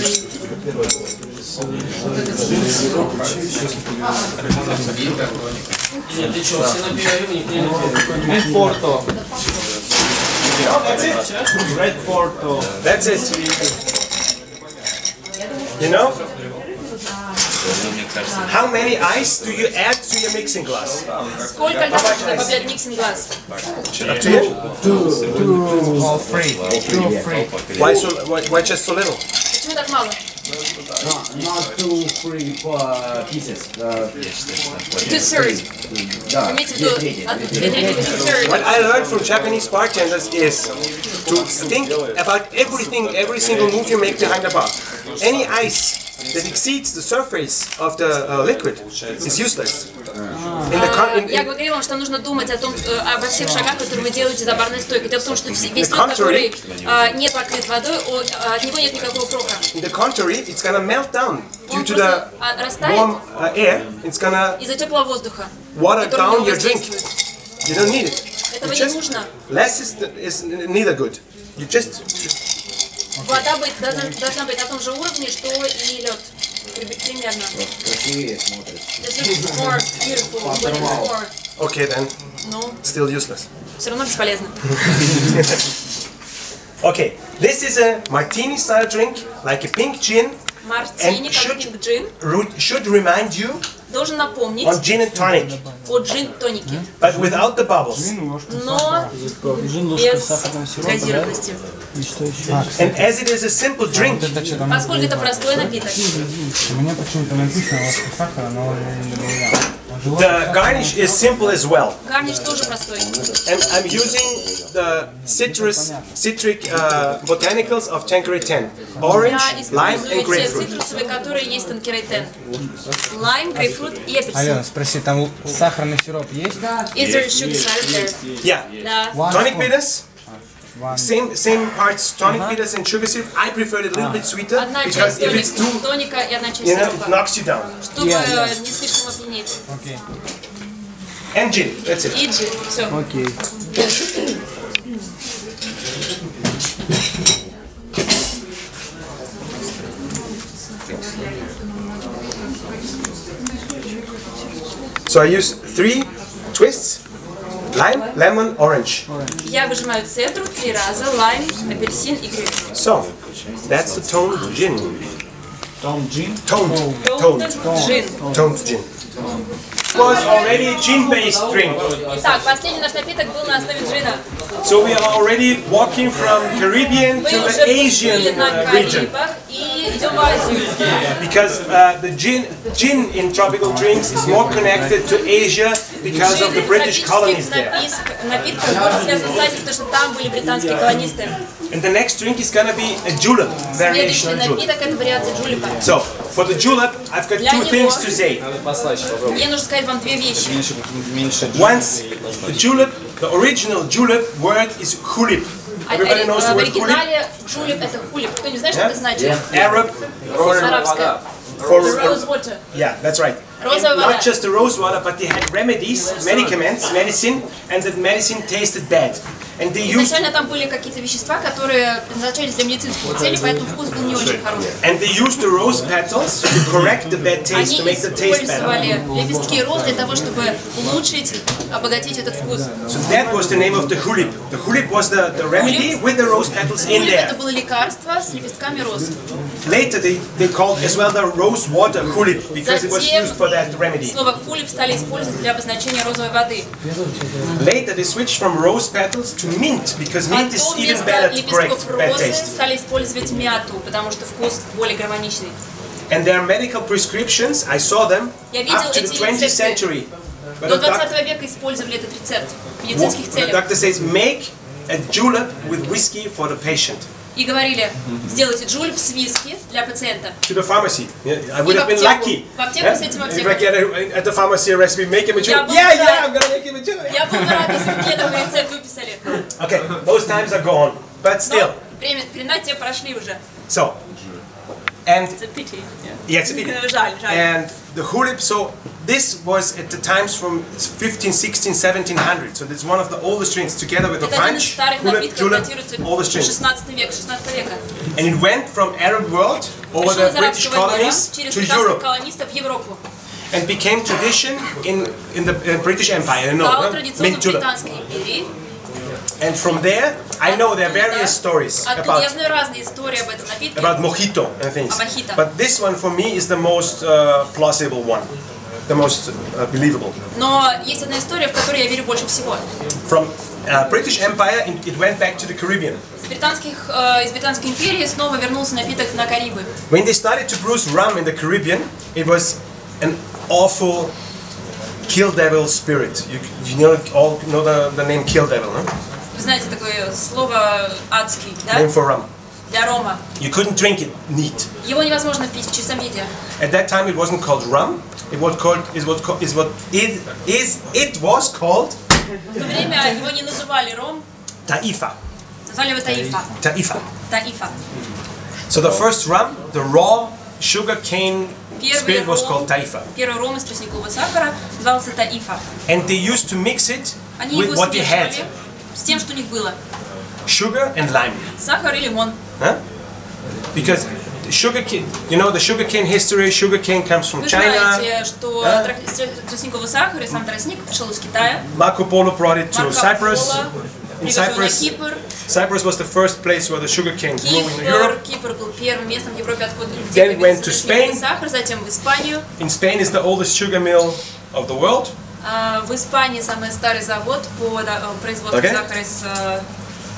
Нет, ты что, все на перерыве, никто не напьет. And Porto. Red Porto. That's it. You know? How many ice do you add to your mixing glass? Сколько льда нужно добавлять в миксинг-глаз? Up to you. All free. Why just so little? Почему так мало? Not 2-3 pieces. Two-thirds. Да, Имейте в виду, две трети two-thirds. What I learned from Japanese bartenders is to think about everything, every single move you make behind the bar. Any ice that exceeds the surface of the liquid is useless. Я говорила вам, что нужно думать обо всех шагах, которые вы делаете за барной стойкой. Дело в том, что весь лед, который не покрыт водой, от него нет никакого прока. On the contrary, it's gonna melt down due to the warm air. It's gonna из-за теплого воздуха, water который на down него your drink. воздействует. You don't need it. Этого не нужно. Less is neither good. You just Вода должна быть на том же уровне, что и лед. Примерно. красивее смотрится. This looks more beautiful when it's more. okay then. Ну, Still useless. все равно бесполезно. Okay, this is a martini style drink, like a pink gin, Мартини, как пинг-джин, should remind you должен напомнить on gin and tonic, о джин-тонике, but without the bubbles. но без газированности. И что еще? And as it is a simple drink, Поскольку это простой напиток, Мне почему-то написано ложка сахара, но не добавлял. the garnish is simple as well. гарниш тоже простой. And I'm using the citric botanicals of Tanqueray 10. Orange, Я lime использую and те grapefruit. цитрусовые, которые есть в Tanqueray 10. Лайм, грейпфрут и апельсин. Алена, спроси, там сахарный сироп есть? Is there sugar syrup there? Yeah. Да. Tonic bitters, same parts tonic bitters and sugar syrup. I prefer it a little bit sweeter Одна because часть if it's too, тоника и одна часть you know, it сиропа. knocks you down. Чтобы не слишком опьянеть. Окей. And gin, that's it. И джин. Все. Окей. So I use 3 twists: lime, lemon, orange. Я выжимаю цедру 3 раза, лайм, апельсин и грейпфрут. So that's the toned gin. Tom Gin. Toned Джин. gin. It was already a gin-based drink. Итак, последний наш напиток был на основе джина. So we are already walking from Caribbean Мы to уже the Asian были на region. Карибах и идем в Азию. Because the gin in tropical drinks is more connected to Asia because of the British colonies there. Напиток больше связан с Азией, потому что там были британские колонисты. And the next drink is gonna be a julep, variation Следующий on julep. напиток это вариация джулепа. So for the julep, I've got Для two него- things to say. Надо послаще попробовать. Мне нужно сказать вам две вещи. Меньше Once the julep, the original julep word is hulip. Everybody knows the В word hulip. оригинале джулеп это хулип. Кто не знает, что это значит? Arab for Арабское. for Rose water. yeah, that's right. Розовая Not вода. just the rose water, but they had remedies, medicine, and that medicine tasted bad. And they used Изначально там были какие-то вещества, которые предназначались для медицинских целей, поэтому вкус был не очень хороший. the rose petals to correct the bad taste, Они to make the taste better. использовали лепестки роз для того, чтобы улучшить, обогатить этот вкус. So that was the name of the hulip. The hulip was the remedy with the rose petals in Хулип это there. было лекарство с лепестками роз. Later they called as well the rose water hulip because it was Затем used for that remedy. слово хулип стали использовать для обозначения розовой воды. Later they switched from rose petals to mint because mint is Потом even вместо better to лепестков correct bad розы taste. стали использовать мяту, потому что вкус более гармоничный. And their medical prescriptions, I saw them Я видел up to the эти 20th рецепты. century. But До the doc- 20 века использовали этот рецепт в медицинских the целях. doctor says make a julep with whiskey for the patient. и говорили, сделайте джульп с виски для пациента. To the pharmacy. Yeah, I would have been lucky. В аптеку с этим If I аптеком. get at the pharmacy a recipe, make him a Я julep. был Yeah, бы рад. I'm gonna make him a julep. Я был бы рад, если бы мне такой рецепт выписали. Okay, those times are gone, but still. Но времена те прошли уже. So, and It's a pity. yeah, it's a pity. Жаль, жаль. And the julep, so this was at the times from 15, 16, 1700. So it's one of the oldest drinks, together with the Это один из French, старых julep, напитков, julep, датируется oldest drink. 16 век, 16 века. And it went from Arab world over Пришел the из British арабского мира colonies через to британских Europe колонистов в Европу. and became tradition in the British Empire. You know, Стало huh? традиционным Mint в julep. Британской империи. And from there, I know there are various stories Оттуда я about знаю разные истории об этом напитке. mojito and things. О мохито. But this one for me is the most plausible one, the most believable. Но есть одна история, в которую я верю больше всего. From British Empire, it went back to the Caribbean. Из Британской империи снова вернулся напиток на Карибы. When they started to produce rum in the Caribbean, it was an awful kill devil spirit. You all know the name kill devil, huh? Вы знаете такое слово адский, да? Name for rum. Для рома. You couldn't drink it neat. Его невозможно пить в чистом виде. At that time, it wasn't called rum. It was called. It was called В то время его не называли ром, taifa. назвали его таифа. Taifa. Таифа. So the first rum, the raw sugar cane Первый spirit was ром, called taifa, первый ром из тростникового сахара назывался таифа. and they used to mix it Они with его what they had: смешивали с тем, что у них было. sugar and lime. Сахар и лимон. Huh? Because the sugar cane, you know, the sugar cane history. Sugar cane comes from Вы China. знаете, что тростниковый сахар и сам тростник пришел из Китая. Marco Polo brought it to Марко Cyprus. Поло In привез его на Cyprus, Кипр. Cyprus was the first place where the sugar cane grew in Europe. Кипр был первым местом в Европе, откуда Then went to Spain. сахар, затем в Испанию. In Spain is the oldest sugar mill of the world. В Испании самый старый завод по производству Okay. сахара из...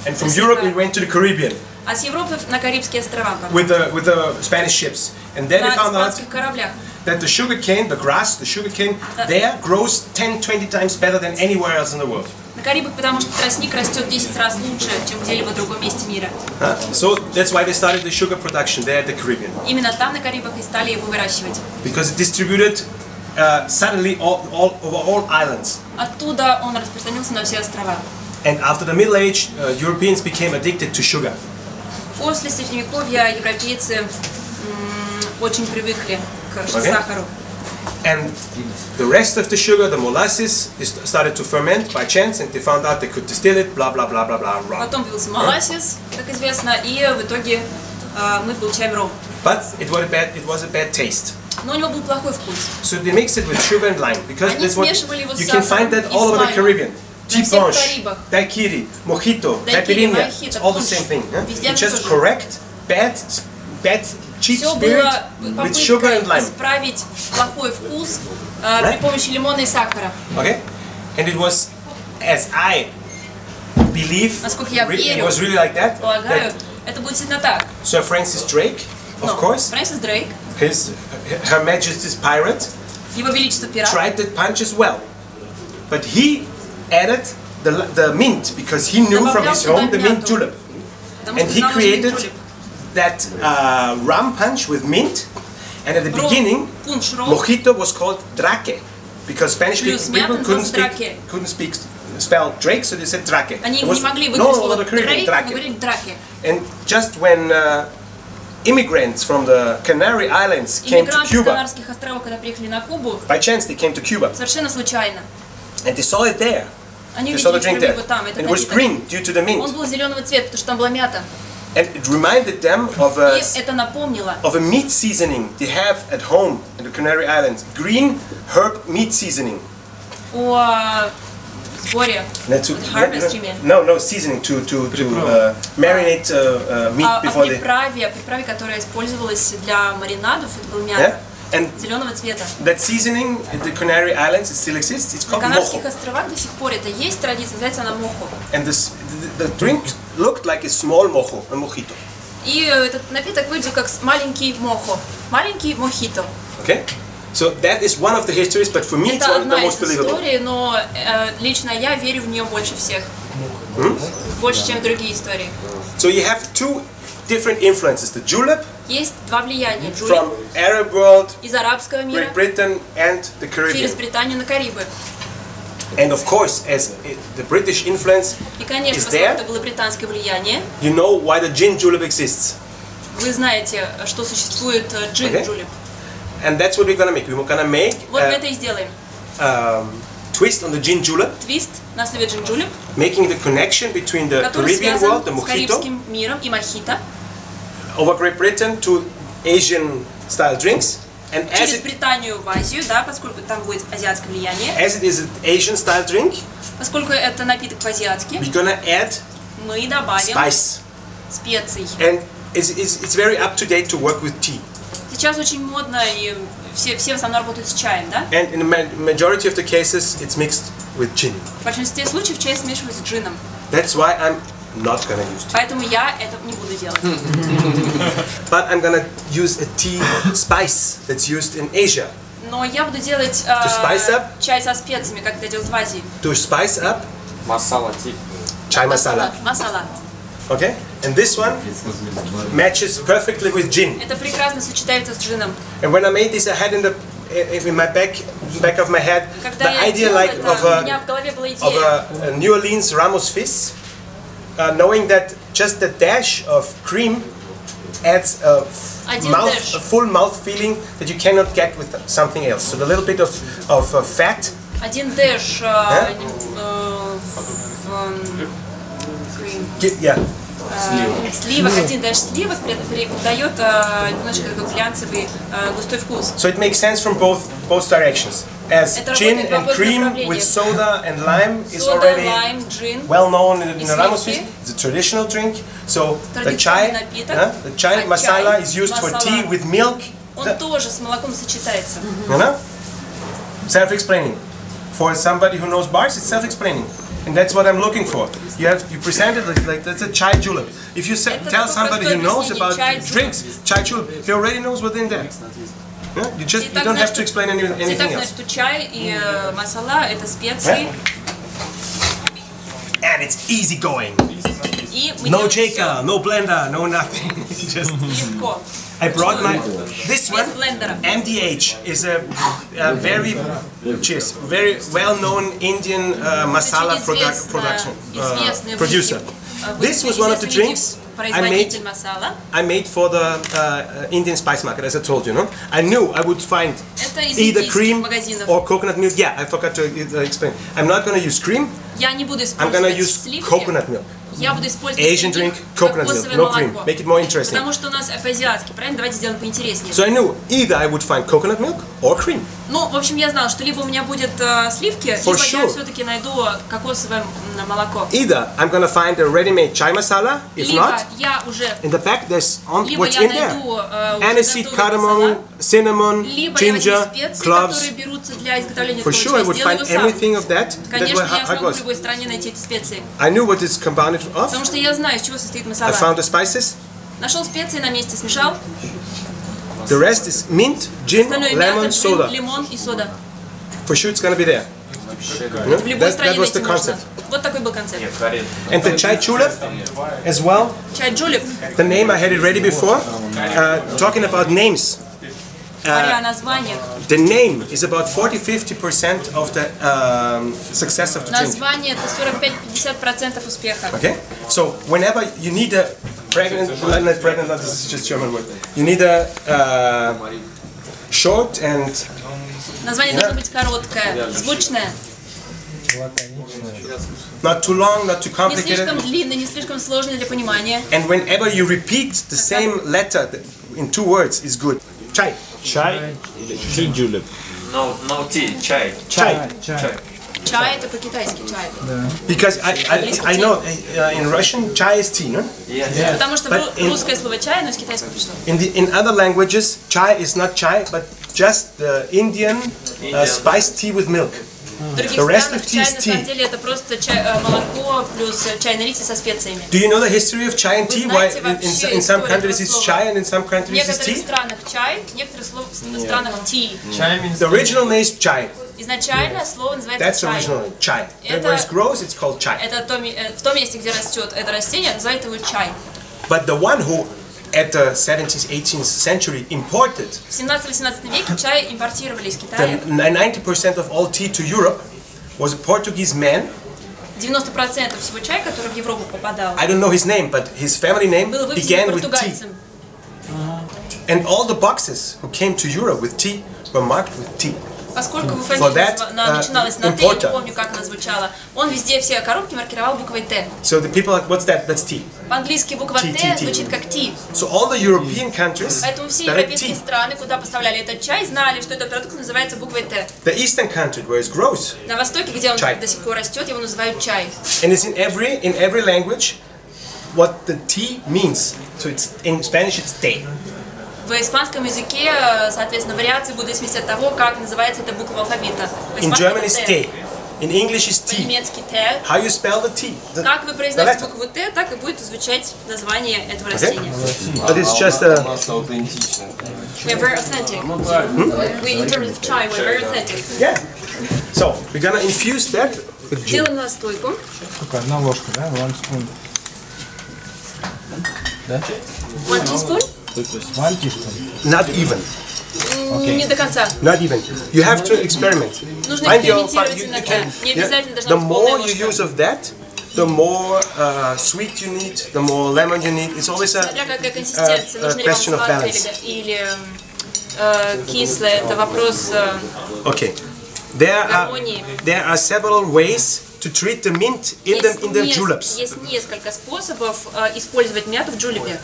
And from Europe it went to the Caribbean А с Европы на Карибские острова. with the Spanish ships. And then they На found out испанских кораблях. that the sugar cane, the grass, the sugar cane, there grows 10-20 times better than anywhere else in the world. На Карибах, потому что тростник растет 10 раз лучше, чем где-либо в другом месте мира. So that's why they started the sugar production there at the Caribbean. Именно там, на Карибах, и стали его выращивать. Because it distributed suddenly over all islands. Оттуда он распространился на все острова. And after the Middle Age, Europeans became addicted to sugar. После Средневековья европейцы очень привыкли к Okay. сахару. And the rest of the sugar, the molasses, started to ferment by chance, and they found out they could distill it, blah blah blah blah blah. Rum. Потом появился моласис, как известно, и в итоге мы получаем ром. But it was a bad taste. Но у него был плохой вкус. So they mixed it with sugar and lime because Они that's what смешивали его с you can find that сахаром и all с over the лаймом. Caribbean. На всех T-punch, Карибах. daiquiri, mojito, Daiquiri, caipirinha, mojito, it's all the punch. same thing. Huh? Везде You just тоже. correct bad cheap Все spirit было with sugar and попыткой lime. исправить плохой вкус при помощи лимона и сахара. Okay, and it was, as I believe, Насколько я it верю, was really like that. Полагаю, That это будет действительно так. Sir Francis Drake, of Но course, Фрэнсис Дрейк, Her Majesty's pirate, Его Величество Пират, tried that punch as well, but he added the mint because he knew from his home the mint julep, потому and что he знал created очень that rum punch with mint, and at the beginning пунш ром, mojito was called drake because Spanish Плюс people мята couldn't называлась speak spell Drake, so they said drake. Они It не was могли known выговорить all over слово the Caribbean, Дрейк, но drake. говорили драки. And just when immigrants from the Canary Islands came to Иммигранты с Cuba, Канарских островов, когда приехали на Кубу, by chance they came to Cuba, совершенно случайно, and they saw it there. они They saw the увидели drink впервые there, его там, and этот it was напиток. green due to the Он mint, был зеленого цвета, потому что там была мята. and it reminded them И это напомнило of a meat seasoning they have at home in the Canary Islands, green herb meat seasoning. о сборе, harvest, No, seasoning to marinate meat о before they. приправе, которая использовалась для маринадов, это был Yeah? мята, And зеленого цвета. that seasoning at the Canary Islands, it still exists. It's На called Канарских mojo. островах до сих пор это есть традиция, называется она мохо. And the drink looked like a small mojo, a mojito. И этот напиток выглядел как маленький мохо, маленький мохито. Okay? So that is one of the histories, but for me it's Это one of the одна из most believable. историй, но лично я верю в нее больше всех. Больше, чем в другие истории. So you have two different influences. The julep Есть два влияния. from Джулеп Arab world, из арабского мира Great Britain, and the через Caribbean. Британию на Карибы. And of course, as the British influence И, конечно, is поскольку это there, было британское влияние, you know why the gin julep exists. вы знаете, что существует джин Okay. джулеп. And that's what we're gonna make. We're gonna make Вот мы это и сделаем. twist on the gin julep, Твист на основе джин джулеп, making the connection between the который Caribbean связан world, the с mojito, карибским миром и мохито, over Great Britain to Asian style drinks. And as через it, Британию в Азию, да, поскольку там будет азиатское влияние, as it is an Asian style drink, поскольку это напиток по-азиатски, we're gonna add мы добавим spice. специй. And it's very up to date to work with tea. Сейчас очень модно, и все в основном работают с чаем, да? And in the majority of the cases, it's mixed with gin. В большинстве случаев чай смешивают с джином. That's why I'm not gonna use tea. Поэтому я это не буду делать. But I'm gonna use a tea spice that's used in Asia. Но я буду делать spice up? чай со специями, как это делают в Азии. To spice up Масала ти. chai masala. Масала. Okay? And this one matches perfectly with gin. Это прекрасно сочетается с джином. And when I made this, I had in my back of my head Когда the я idea делала like это, у меня в голове была of идея. a New Orleans Ramos Fizz, knowing that just a dash of cream adds a dash. full mouth feeling that you cannot get with something else. So a little bit of fat. Один дэш Yeah. сливок, один дэш сливок придает немножко такой глянцевый густой вкус. So it makes sense from both directions. As Это gin работает в and обоих cream направлениях. with soda and lime is Сода, already лайм, джин. well known in И the Ramos Fizz. сливки. It's a traditional drink. So the Традиционный chai, напиток. the chai А masala чай, is used for масала, tea with milk. Он тоже с молоком сочетается. You know? Self-explaining. For somebody who knows bars, it's self-explaining. And that's what I'm looking for. You present it like that's a chai julep. If you tell somebody who knows about drinks, chai julep, he already knows what's in there. Yeah? You don't have to explain Все anything так else. знают, что чай и масала это специи. And it's easy going. И мы No делаем всё shaker, no blender, no nothing. Just легко. I brought this one. Без блендера. MDH is a very well-known Indian masala producer. This was one of the drinks производитель масала. I made for the Indian spice market, as I told you. No, I knew I would find Это из either индийских cream магазинов. or coconut milk. Yeah, I forgot to explain. I'm not going to use cream. Я не буду I'm going to использовать use сливки. coconut milk. Я буду использовать Asian drink, coconut milk, кокосовое no cream. молоко. Make it more interesting. Потому что у нас по-азиатски, правильно? Давайте сделаем поинтереснее. So I knew either I would find coconut milk or cream. Ну, в общем, я знала, что либо у меня будет сливки, For либо я sure. все-таки найду кокосовое молоко. Either I'm going to find a ready-made chai masala. If Либо not, я уже, in the pack there's либо what's я in there. найду уже Aniseed, готовый cardamom, масала, cinnamon, либо я возьму ginger, специи, cloves. которые берутся для изготовления For этого sure I чая, would сделаю find его сам. everything of that. That's Конечно, я how it смогу в was. любой стране найти эти специи. I knew what it's compounded of. Потому что я знаю, из чего состоит I масала. found the spices. Нашел специи на месте, смешал. The rest is mint, gin, Остальное lemon, мята, soda. джин, лимон и сода. For sure it's going to be there. You know? В любой That стране was the найти можно. concept. Вот такой был концепт. And the chai julep as well. Чай джулеп. The name I had it ready before. Talking about names. Говоря о названиях. The name is about 40-50% of the success of the drink. Название это 45-50% успеха. Okay? So whenever you need a pregnant, not this is just German word. You need a short and Название должно быть короткое, звучное, not too long, not too не complicated. слишком длинное, не слишком сложное для понимания. And whenever you repeat the same letter in 2 words is good. Chai. Чай или tea julep? No tea, чай. Chai. Чай это по-китайски чай. Because I know in Russian chai is tea, no? Потому что But in- русское слово чай, но из китайского пришло. In other languages, chai is not chai, but just the Indian spiced tea with milk. В других The rest странах of tea чай is на tea. самом деле это просто молоко плюс чайный листья со специями. Do you know the history of chai and tea? Why знаете вообще in some историю countries этого it's слова? chai and in some В countries it's некоторых tea? странах чай, в некоторых странах tea. The original name is chai. Изначально слово называется That's the чай. original name, chai. Это- Where it grows, it's called chai. Это в том месте, где растет это растение, называют его чай. But the one who at the 17th, 18th century imported В 17-18 веке чай импортировали из the Китая. 90% of all tea to Europe was a Portuguese man. 90% всего чая, который в Европу попадал, I don't know his name, but his family name был began выпущен with tea. португальцем. And all the boxes who came to Europe with tea were marked with tea. Поскольку его For фамилия that, начиналась на Т, я не importer. помню, как она звучала, он везде все коробки маркировал буквой Т. So the people are like, what's that? That's tea. По-английски буква Tea, Т tea, tea. звучит как Т. So all the European countries Поэтому все started европейские tea. страны, куда поставляли этот чай, знали, что этот продукт называется буквой Т. The eastern country where it grows, На Востоке, где он Чай. до сих пор растет, его называют чай. and it's in every language what the tea means. So it's in Spanish it's té. В испанском языке, соответственно, вариации будут в зависимости от того, как называется эта буква алфавита. In German it's té. In English it's tea. По-немецки Т. How you spell the tea? Как вы the произносите letter. букву Т, так и будет звучать название этого растения. But it's just a. We're very authentic. We, in terms of chai, we're very authentic. Yeah. So we're gonna infuse that with gin. Делаем настойку. Только одна ложка, да? One spoon. Да? 1 teaspoon. One teaspoon. Not even. Не до конца. Not even. You have to experiment. Нужно Find your. экспериментировать You иногда. can. Не Yeah. обязательно должна The быть полная more you use ложка. of that, the more sweet you need, the more lemon you need. It's always a Смотря какая консистенция, нужно ли вам question of сладкое balance. или кислое. Это вопрос Okay. There гармонии. are several ways to treat the mint in the juleps. Есть несколько способов использовать мяту в джулепе.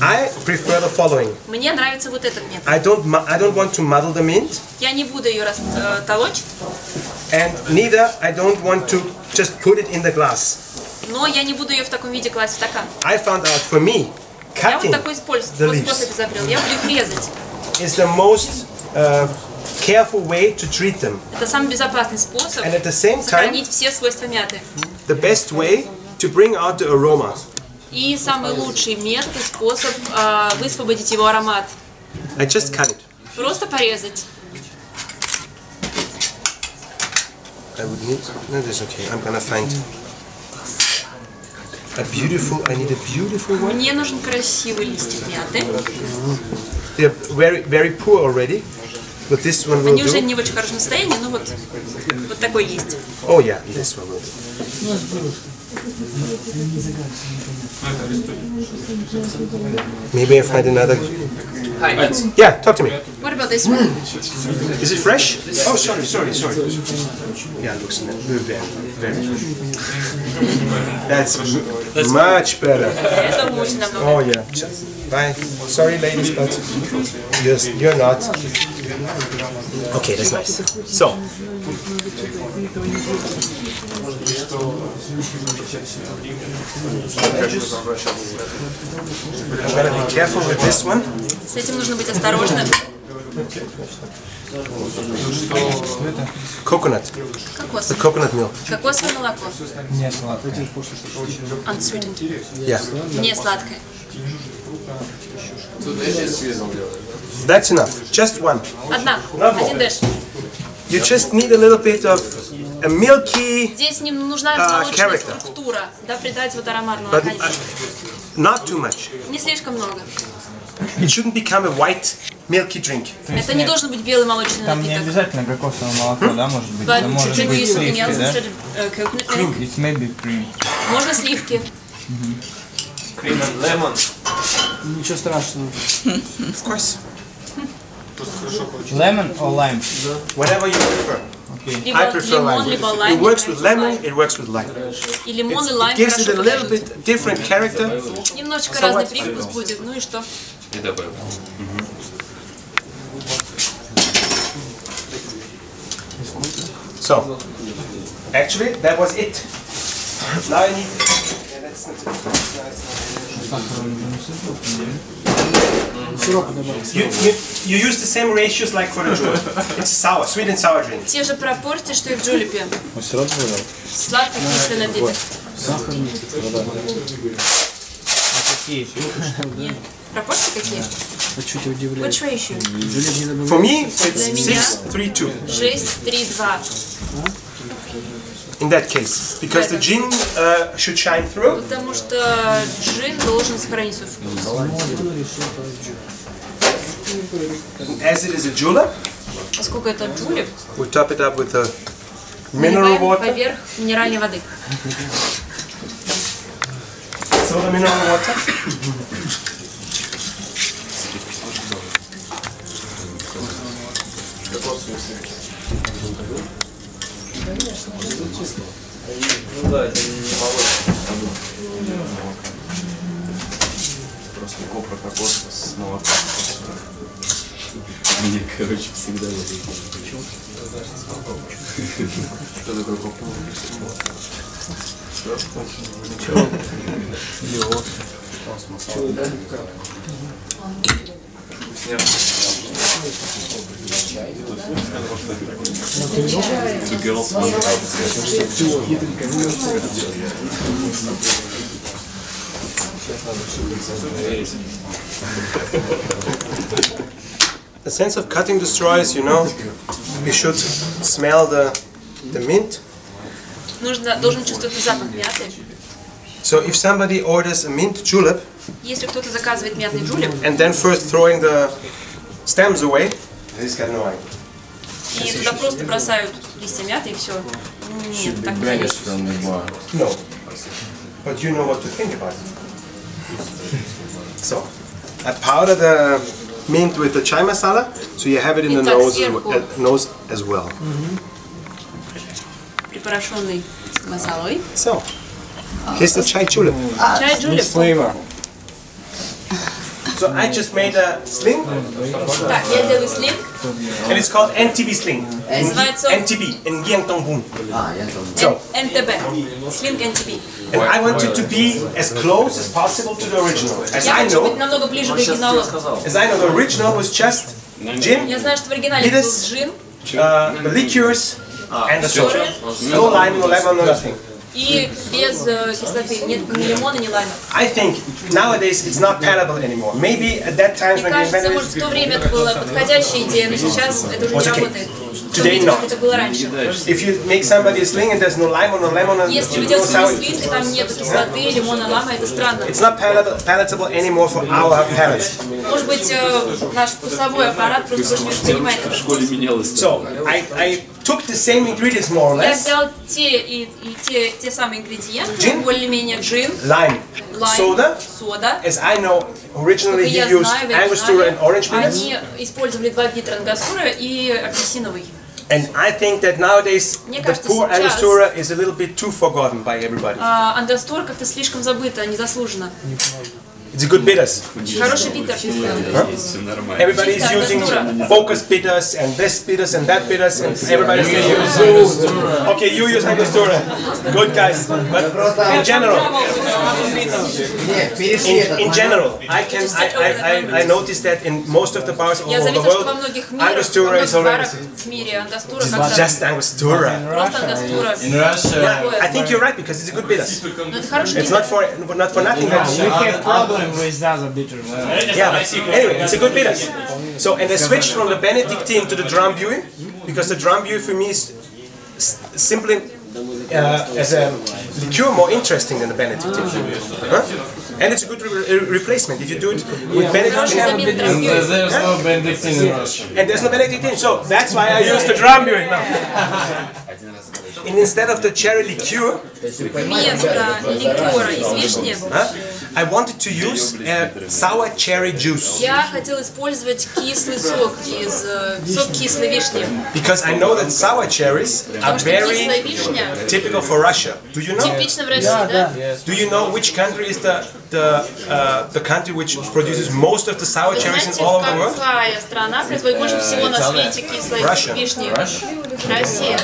I prefer the following. Мне нравится вот этот метод. I don't want to muddle the mint, Я не буду ее толочь, and neither I don't want to just put it in the glass. но я не буду ее в таком виде класть в стакан. I found out for me, Я вот cutting такой способ the leaves изобрел. Я буду их резать. is the most careful way to treat them, Это самый безопасный способ and at the same time, сохранить все свойства мяты. the best way to bring out the aroma. И самый лучший метод и способ высвободить его аромат. I just cut it. Просто порезать. I would need. No, that's okay. I'm gonna find a beautiful. I need a beautiful one. Мне нужен красивый листик мяты. They're very poor already, but this one will Они уже do. не в очень хорошем состоянии, но вот такой есть. Oh yeah, this one will do. Maybe I find another. Yeah, talk to me. What about this one? Is it fresh? Oh, sorry. Yeah, it looks very. That's much better. Это очень намного. Oh yeah. Bye. Sorry, ladies, but you're not. Okay, that's nice. So. I'm gonna be careful with this one. С этим нужно быть осторожным. Coconut. Кокос. The coconut milk. Кокосовое молоко. Не сладкое. Unsweetened. Yeah. Не сладкое. That's enough. Just one. Один дэш. You just need a little bit of a milky, Здесь ним нужна молочная character. структура, да, придать вот аромат but молока. not too much. Не слишком много. It shouldn't become a white milky drink. Это не должен быть белый молочный Там не напиток. обязательно кокосовое молоко, да, может быть? But Это может can you быть use something сливки, else да? instead of coconut milk? It's maybe cream. Можно сливки. Cream and lemon. Ничего страшного. Of course. Lemon or lime? Whatever you prefer. Либо I prefer лимон, lime. либо It лайм. works with lemon, it works with lime. И лимон, и It лайм gives it хорошо a little подойдут. bit different character. Немножечко So разный what? привкус будет, ну и что? И добавим. So, actually, that was it. Now I need. Yeah, that's you use the same ratios like for the julep. It's sour, sweet and sour drink. Те же пропорции, что и в джулепе. Сироп добавил? Сладко-кислый напиток. Какие? Нет. Пропорции какие? Чуть удивляет. Which ratio? For me, it's Для меня 6-3-2. 6, 3, 2. in that case, because the gin should shine through. Потому что джин должен сохранить свой вкус. As it is a julep, Поскольку это джулеп, we top it up with the mineral water. поверх минеральной воды. So the mineral water. Ну да, это не молочный продукт. Просто кокос с молоком. Мне, короче, всегда вот это. Почему? Что такое кокос? The sense of cutting destroys, you know, we should smell the mint. Должен чувствовать запах мяты. So if somebody orders a mint julep, Если кто-то заказывает мятный джулеп, and then first throwing the stems away, he's got no idea. и туда просто бросают листья мяты и все. Нет, так не есть. No. But you know what to think about it. So, I powder the mint with the chai masala, so you have it in the nose as well. Припорошенный масалой. So, here's the chai julep. Чай джулеп. So I just made a sling, Так, я делаю слинг. and it's called NTB sling. Называется NTB, in Giang So, НТБ. Слинг НТБ. and I want it to be as close as possible to the original. As Я I хочу быть know, намного ближе к оригиналу. the original was just gin, Я знаю, что в оригинале был джин the liqueurs, and the soda. No lime, no lemon, no nothing. и без кислоты. Нет ни лимона, ни лайма. I think nowadays it's not palatable anymore. Maybe at that time Мне when they кажется, invented может, в то время это была подходящая идея, но сейчас это уже не работает. В том Today виде, not. как это было раньше. If you make somebody a sling and there's no lime or no lemon or Если вы no делаете sour, слинг, и там нет кислоты, лимона, лайма, это странно. it's not palatable anymore for our palates. Может быть, наш вкусовой аппарат просто больше не воспринимает это. В школе менялось. So I took the same ingredients more or Я less: взял те самые ингредиенты, Джин? более-менее джин, lime, лайм, soda. сода. As I know, originally Как he я used знаю, в Angostura and orange оригинале peels. они использовали два вида ангостура и апельсиновый. And I think that nowadays Мне the кажется, poor сейчас- Angostura is a little bit too forgotten by everybody. Ангостур как-то слишком забыто, незаслуженно. It's a good bitters. Хороший биттер. Все нормально. Everybody is Чистая using Angostura. focus bitters and this bitters and that bitters and everybody use. Okay, you use Angostura. Good guys. But in general, in general, I noticed that in most of the bars all Я over the заметил, что во world, многих мирах, Angostura is барах already в мире ангостура как-то just Angostura. просто ангостура. Yeah, I think you're right because it's a good bitters. Но это хороший It's биттер. not for nothing that We have problem with other bitters. yeah, but anyway, it's a good bitters. So, and I switched from the Benedictine to the drum buoy because the drum buoy for me is simply as a liqueur more interesting than the Benedictine. Huh? And it's a good replacement if you do it with Хороший Benedictine. замена драмбью. There's no Benedictine in Russia. And there's no Benedictine, so that's why I use the drum buoy now. And instead of the cherry liqueur, Вместо ликера из вишни I wanted to use sour cherry juice. я хотела использовать кислый сок сок кислой вишни. Because I know that sour cherries are Потому что кислая very вишня typical for Russia. Do you know? типична в России, да? Do you know which country is the country which produces most of the sour Вы cherries in знаете, all over the world? какая страна производит больше всего на свете кислой Russia. вишни? Россия.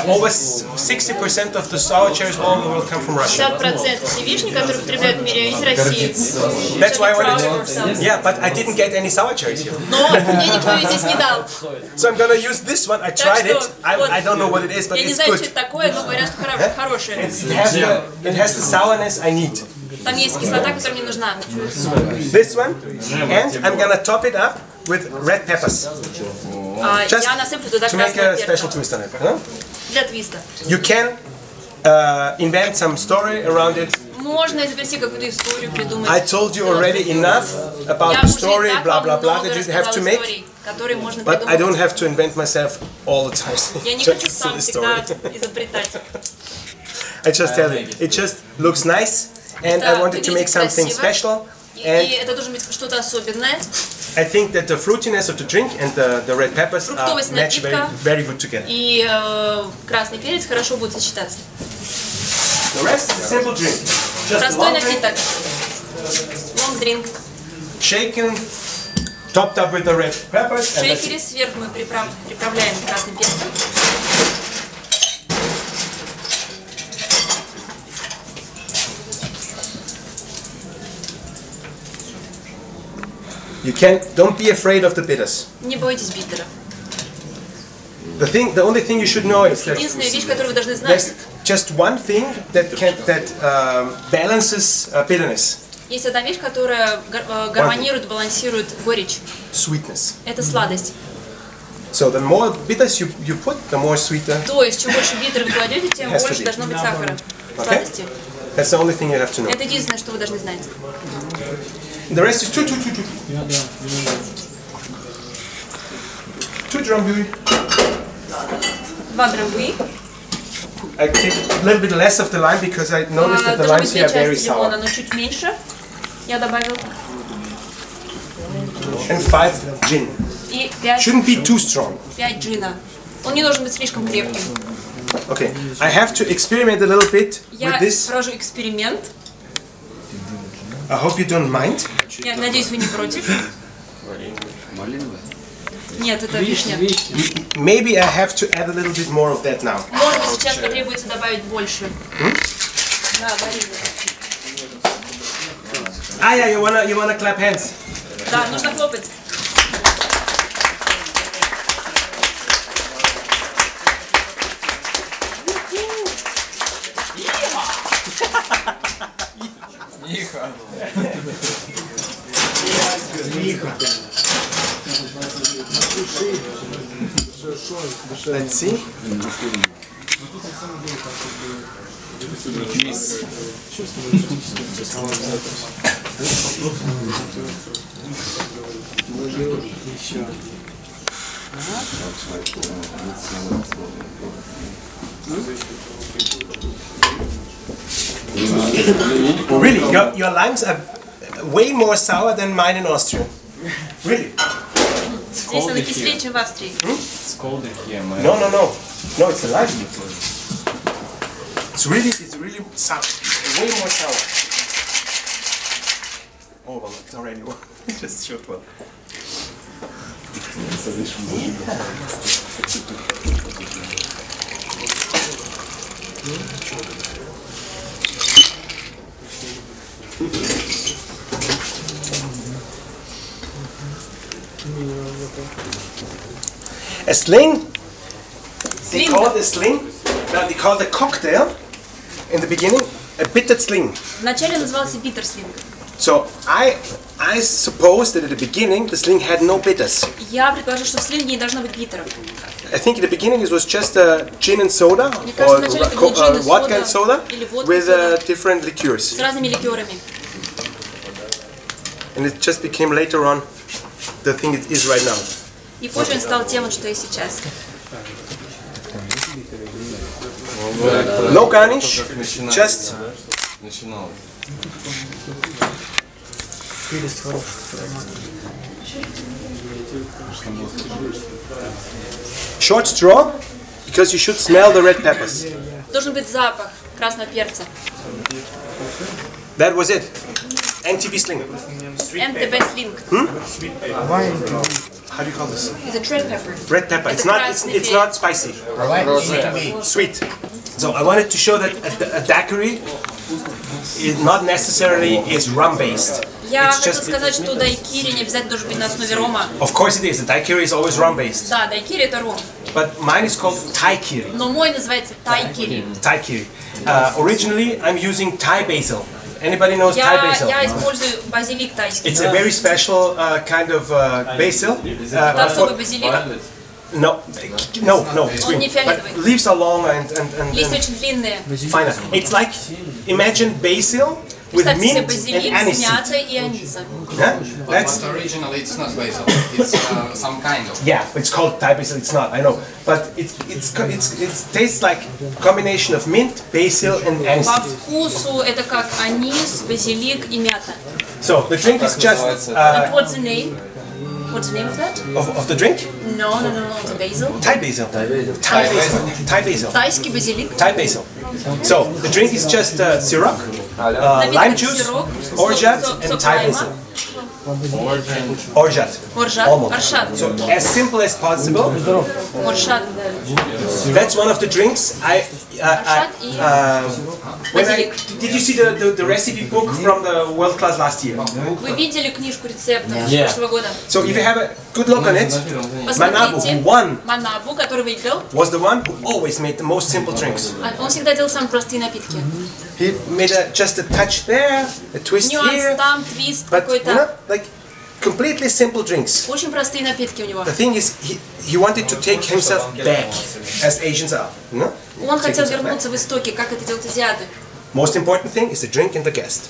Over 60% of the sour cherries all over the world come from Russia. 50% всей вишни, которые потребляют в мире, из России. That's why I Proud of wanted ourselves. to. Yeah, but I didn't get any sour cherries here. Но мне никто ее здесь не дал. So I'm gonna use this one. I tried it. I don't know what it is, but Я не it's знаю, что good. это такое, но говорят, что хорошее. It has the sourness I need. Там есть кислота, которая мне нужна. This one, and I'm gonna top it up with red peppers Я насыплю туда to make красного a special перца. twist on it. Huh? для твиста. You can invent some story around it. Можно изобрести какую-то историю, придумать. I told you already enough about the story, blah blah blah, that you have to make. But I don't have to invent myself all the time. Я не хочу сам всегда изобретать. I just tell you, it just looks nice, and I wanted to make something special. И это должно быть что-то особенное. I think that the fruitiness of the drink and the red peppers match very good together. И красный перец хорошо будут сочетаться. The rest is a simple drink. Just Простой напиток. Long drink. Shaken, topped up with the red peppers. В шейкере сверху мы приправляем красным перцем. Don't be afraid of the bitters. Не бойтесь биттера. The only thing you should know is that единственная вещь, которую вы должны знать. Just one thing that balances bitterness. Есть одна вещь, которая гармонирует, балансирует горечь. Sweetness. Это сладость. So the more bitters you put, the more sweeter. То есть, чем больше биттер вы кладете, тем больше должно быть сахара, сладости. That's the only thing you have to know. Это единственное, что вы должны знать. The rest is two drambuie. 2 драмбуи. I take a little bit less of the lime because I noticed that the limes here are very sour. Но чуть меньше я добавил. And 5 gin. И 5. Shouldn't be too strong. 5 джина. Он не должен быть слишком крепким. Okay, I have to experiment a little bit with this. Я провожу эксперимент. I hope you don't mind. Я надеюсь, вы не против. Нет, это вишня. Maybe I have to add a little bit more of that now. Может быть, сейчас потребуется добавить больше. Да, yeah, you wanna clap hands. Да, нужно хлопать. Let's see. Really, your limes are way more sour than mine in Austria. Really? Здесь она кислее, чем в Австрии. No, it's a lime. It's really sour. Way more sour. Oh, well, it's already one. Just short one. A sling. They call it a sling. They call the cocktail in the beginning a bittered sling. Вначале назывался bitterslink. So I suppose that at the beginning the sling had no bitters. Я предположу, что в слинге не должно быть битеров. I think in the beginning it was just gin and soda or vodka and soda with different liqueurs. С разными ликерами. And it just became later on the thing it is right now. И позже он стал тем, что и сейчас. No garnish, just short straw, because you should smell the red peppers. Должен быть запах красного перца. That was it. NTB sling. NTB sling. How do you call this? It's a red pepper. Red pepper. It's not spicy. Sweet. So I wanted to show that a daiquiri is not necessarily is rum based. Я хочу сказать, что дайкири не обязательно должен быть на основе рома. Of course it is. The daiquiri is always rum based. Да, дайкири это ром. But mine is called taikiri. Но мой называется тайкири. Taikiri. Originally I'm using Thai basil. Anybody knows Thai basil? Я использую базилик тайский. It's a very special kind of basil. Это особый базилик. No, it's Он green. не фиолетовый. But leaves are long and Листья очень длинные. finer. It's like, imagine basil with Представьте себе mint and базилик anise с seed. мятой и анисом. Yeah? That's, But originally it's not basil. It's some kind of. yeah, it's called Thai basil, it's not, I know. But it tastes like combination of mint, basil and anise По seed. вкусу это как анис, базилик и мята. So the drink is just, And what's the name? What's the name of that? of the drink? No, the basil. Thai basil. Thai basil. Тайский базилик. Thai basil. So the drink is just syrup, lime juice, сироп, orgeat and сок Thai лайма. basil. Orgeat. Оржат. Almond. Оршат. So as simple as possible. Оршат. That's one of the drinks. Did you see the recipe book from the world class last year? Вы видели книжку рецептов прошлого года? So if you have a good look on it, Manabu, Посмотрите. who won, Манабу, который выиграл, was the one who always made the most simple drinks. он всегда делал самые простые напитки. He made just a touch there, a twist Нюанс here, там, твист but you know, какой-то. like completely simple drinks. Очень простые напитки у него. The thing is, he wanted to take himself back, as Asians are. You know? Он хотел вернуться в истоки, как это делают азиаты. Most important thing is the drink and the guest.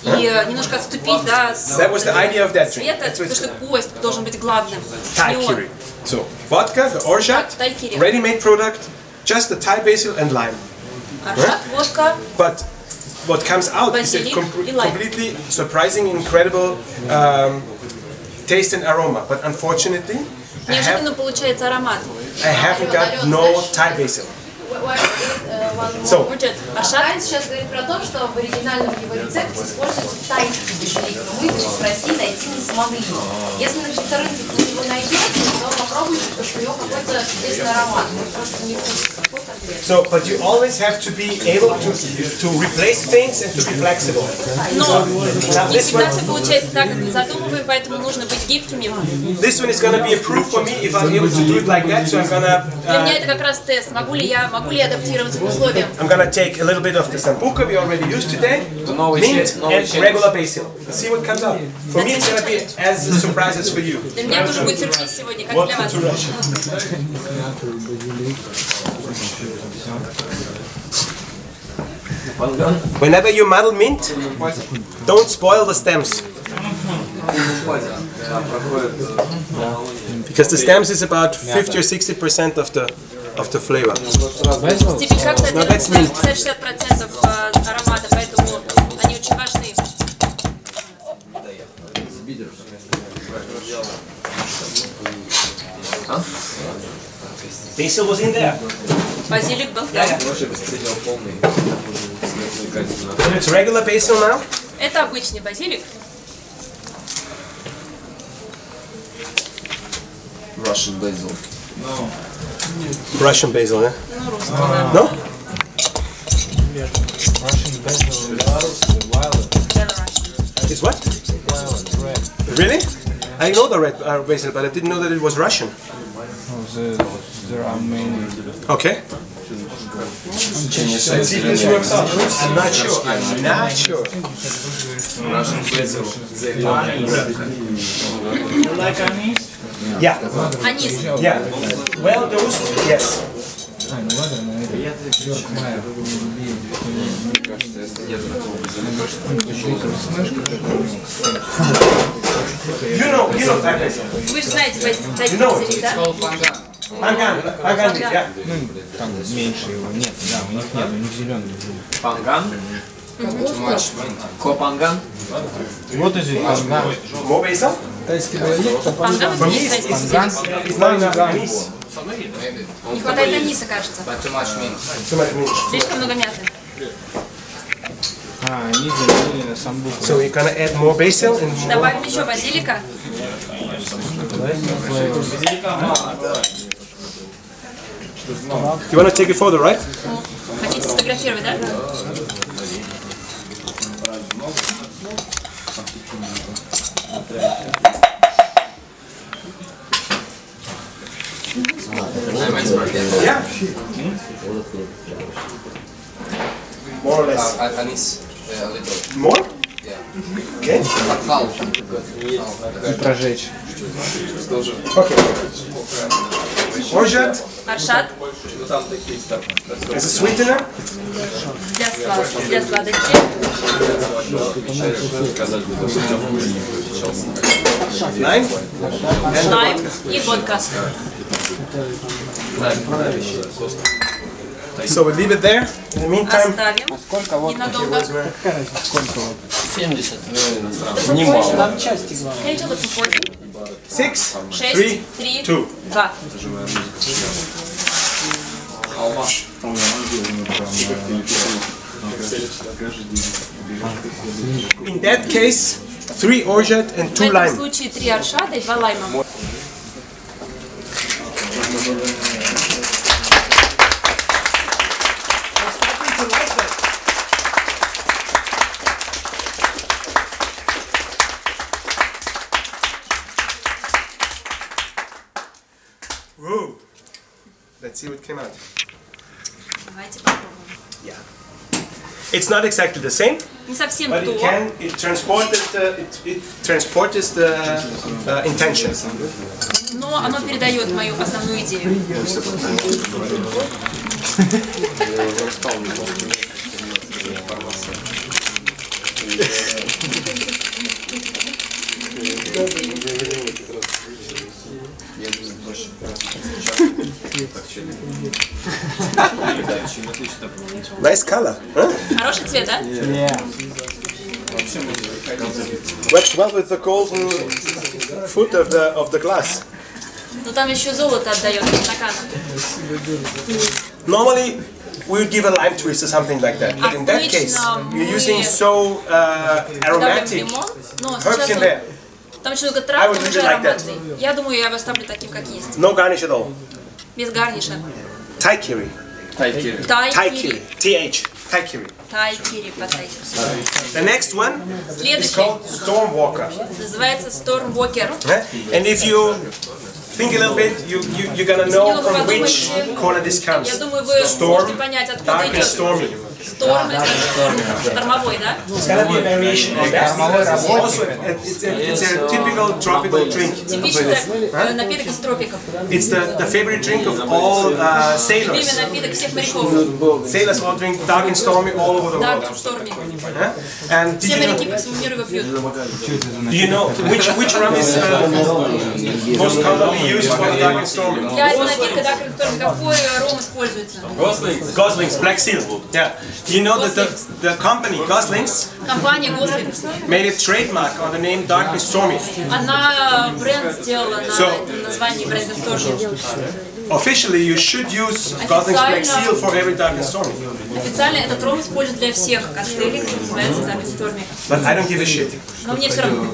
И немножко отступить, да, с That was the idea of that drink. цвета, That's what потому it's что гость должен быть главным. Thai Не он. curry. So vodka, the orgeat, Thai-kiri. ready-made product, just the Thai basil and lime. Оршат, водка, But what comes out is a Basilic and lime. completely surprising, incredible taste and aroma. But unfortunately, неожиданно получается аромат. I haven't got no Thai basil. So, Оршат. Оршат. Хайнц сейчас говорит про то, что в оригинальном его рецепте используется тайский базилик, но мы даже в России найти не смогли. Если на рынке вы его найдете, то попробуйте, потому что у него какой-то интересный аромат. Мы просто не вкусим, какой конкретно. so, but you always have to be able to replace things and to be flexible. Но Now, не this one, всегда все получается так, как мы задумываем, поэтому нужно быть гибкими. this one is going to be a proof for me if I'm able to do it like that. So I'm Для меня это как раз тест. Могу ли я адаптироваться к условиям? gonna take a little bit of the sambuca we already used today, mint and regular basil. Let's see what comes out. For me, it's gonna be as a surprise as for you. Для меня тоже будет сюрприз сегодня, как для вас. Whenever you muddle mint, don't spoil the stems. Because the stems is about 50 or 60% of the flavor. Стебелька, кстати, No, that's mint. 50-60% аромата, поэтому они очень важны. Basil was in there. Базилик был, да. So it's regular basil now. Это обычный базилик. Russian basil. Russian basil, yeah? Ну, русский, да. No? It's what? Really? I know the red basil, but I didn't know that it was Russian. There are many. Okay. Let's see if this works out. I'm not sure. I'm not sure. Russian basil. You like anise? Yeah. Анис. Yeah. Well dosed, yes. You know Thai basil. Вы же знаете тайский You know базилик, да? Pangan, yeah. Там меньше его нет, да, у них нет, у них зеленый. Панган? Копанган? Вот и панган. More basil? Тайский базилик, Панган For me, есть тайский it's базилик. not enough anise. Не хватает аниса, кажется. But too much mint. Too much meat. Слишком много мяты. они заменили на самбуку. So we're gonna add more basil and more. Добавим еще базилика. You wanna take a photo, right? Хотите сфотографировать, да? I'm expert. Yeah. More or less. Anis, a little. More? Yeah. Okay. How? И прожечь. Okay. Orgeat Аршат as a sweetener. для сладости. Lime. Лайм и водка. So we leave it there. In the meantime, Оставим. Ненадолго. 70. Немало. Там части главное. Can you tell us 40? 6, 6, 3, 3, 2. 2. In that case, 3 orgeat and 2 В этом lime. случае 3 аршата и 2 лайма. Whoa. Let's see what came out. Давайте попробуем. Yeah. It's not exactly the same, Не совсем but то, it transports the intention. но оно передает мою основную идею. Nice color, huh? Хороший цвет, да? Works well with the golden foot of the glass. Но там еще золото отдает стакану. Normally, we would give a lime twist or something like that, but in that case, you're using so aromatic herbs in there. Там еще много трав, там уже ароматный. Я думаю, я его оставлю таким, как есть. No garnish at all. Без гарниша. Taikiri. Тайкири. TH. Taikiri. Тайкири, потайкири. The next one is Следующий called Stormwalker. называется Stormwalker. And if you think a little bit, you're gonna know from which corner this comes. Я думаю, вы сможете понять, откуда Dark and идет. stormy. Шторм это штормовой, да? It's gonna be a variation on that. Also, it's a typical tropical drink. Типичный напиток из тропиков. It's the favorite drink of all sailors. Любимый напиток всех моряков. Sailors all drink dark and stormy all over the Dark world. and stormy. And Все моряки по всему миру его пьют. do you know which rum is most commonly used for the dark and stormy? Для этого напитка Dark and stormy какой ром используется? Goslings, Black Seal. Yeah. You know that the company Goslings Компания Гослинг. made a trademark on the name Dark and Stormy. Она бренд сделала на этом названии бренда Stormy. Officially, you should use Gosling's Black Seal for every Dark and Stormy. Официально этот ром используют для всех коктейлей, который называется Dark and Stormy. But I don't give a shit. Но мне все равно.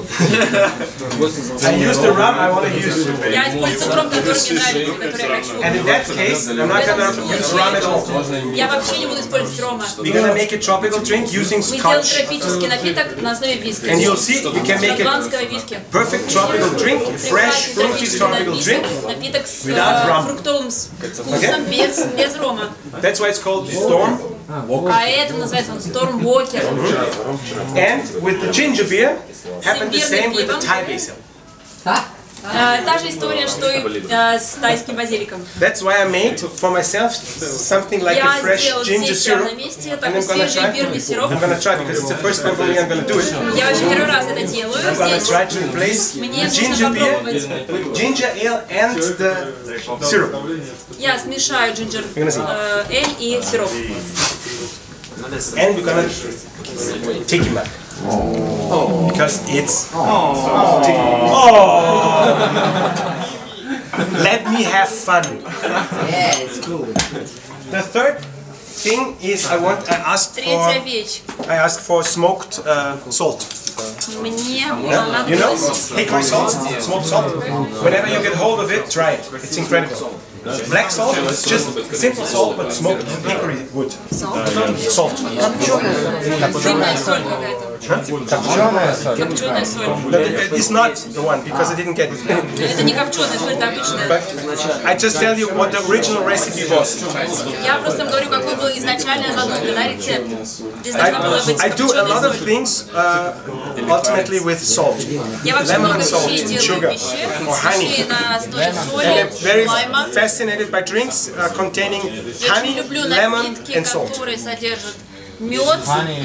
I use the rum I want to use. Я использую тот ром, который мне нравится, который я хочу. And in that case, I'm not gonna use rum at all. Я вообще не буду использовать рома. We're gonna make a tropical drink using Мы сделаем scotch. тропический напиток на основе виски. And you'll see, you can make a Шотландского виски. perfect tropical drink, a fresh, fruity tropical drink. Напиток с without rum. фруктовым вкусом, без рома. That's why it's called Storm. А это называется он Storm Walker. And with the ginger beer, happened the same with the Thai basil. Та же история, что и с тайским базиликом. That's why I made for myself something like a Я fresh сделал ginger здесь прямо syrup. на месте And такой I'm gonna свежий try. имбирный сироп. I'm gonna try because it's the first time for me I'm gonna do it. Я вообще первый раз это делаю I'm gonna здесь. try to replace Мне the нужно ginger beer попробовать. with ginger ale and the syrup. Я смешаю джинджер эль и сироп. And we're gonna take it back. Because it's Let me have fun. Yeah, it's cool. The third thing is I Третья вещь. for smoked salt. Мне Yeah? надо You know, бросить hickory salt, smoked salt. Whenever you get hold of it, try it. It's incredible. Black salt is just simple salt, but smoked hickory wood. Salt. дымная соль какая-то. Копченая соль. Копченая соль. But it's not the one because I didn't get it. Это не копченая соль, это обычная. But I just tell you what the original recipe was. Я просто вам говорю, какой был изначальная задумка на рецепт. Здесь должна была быть I do a lot копченая of соль. things ultimately with salt, Я вообще lemon много and salt, вещей and делаю sugar, вещей or honey. на основе And соли, I'm very лайма. fascinated by drinks containing Я очень honey, люблю lemon, напитки, and salt. которые содержат мед,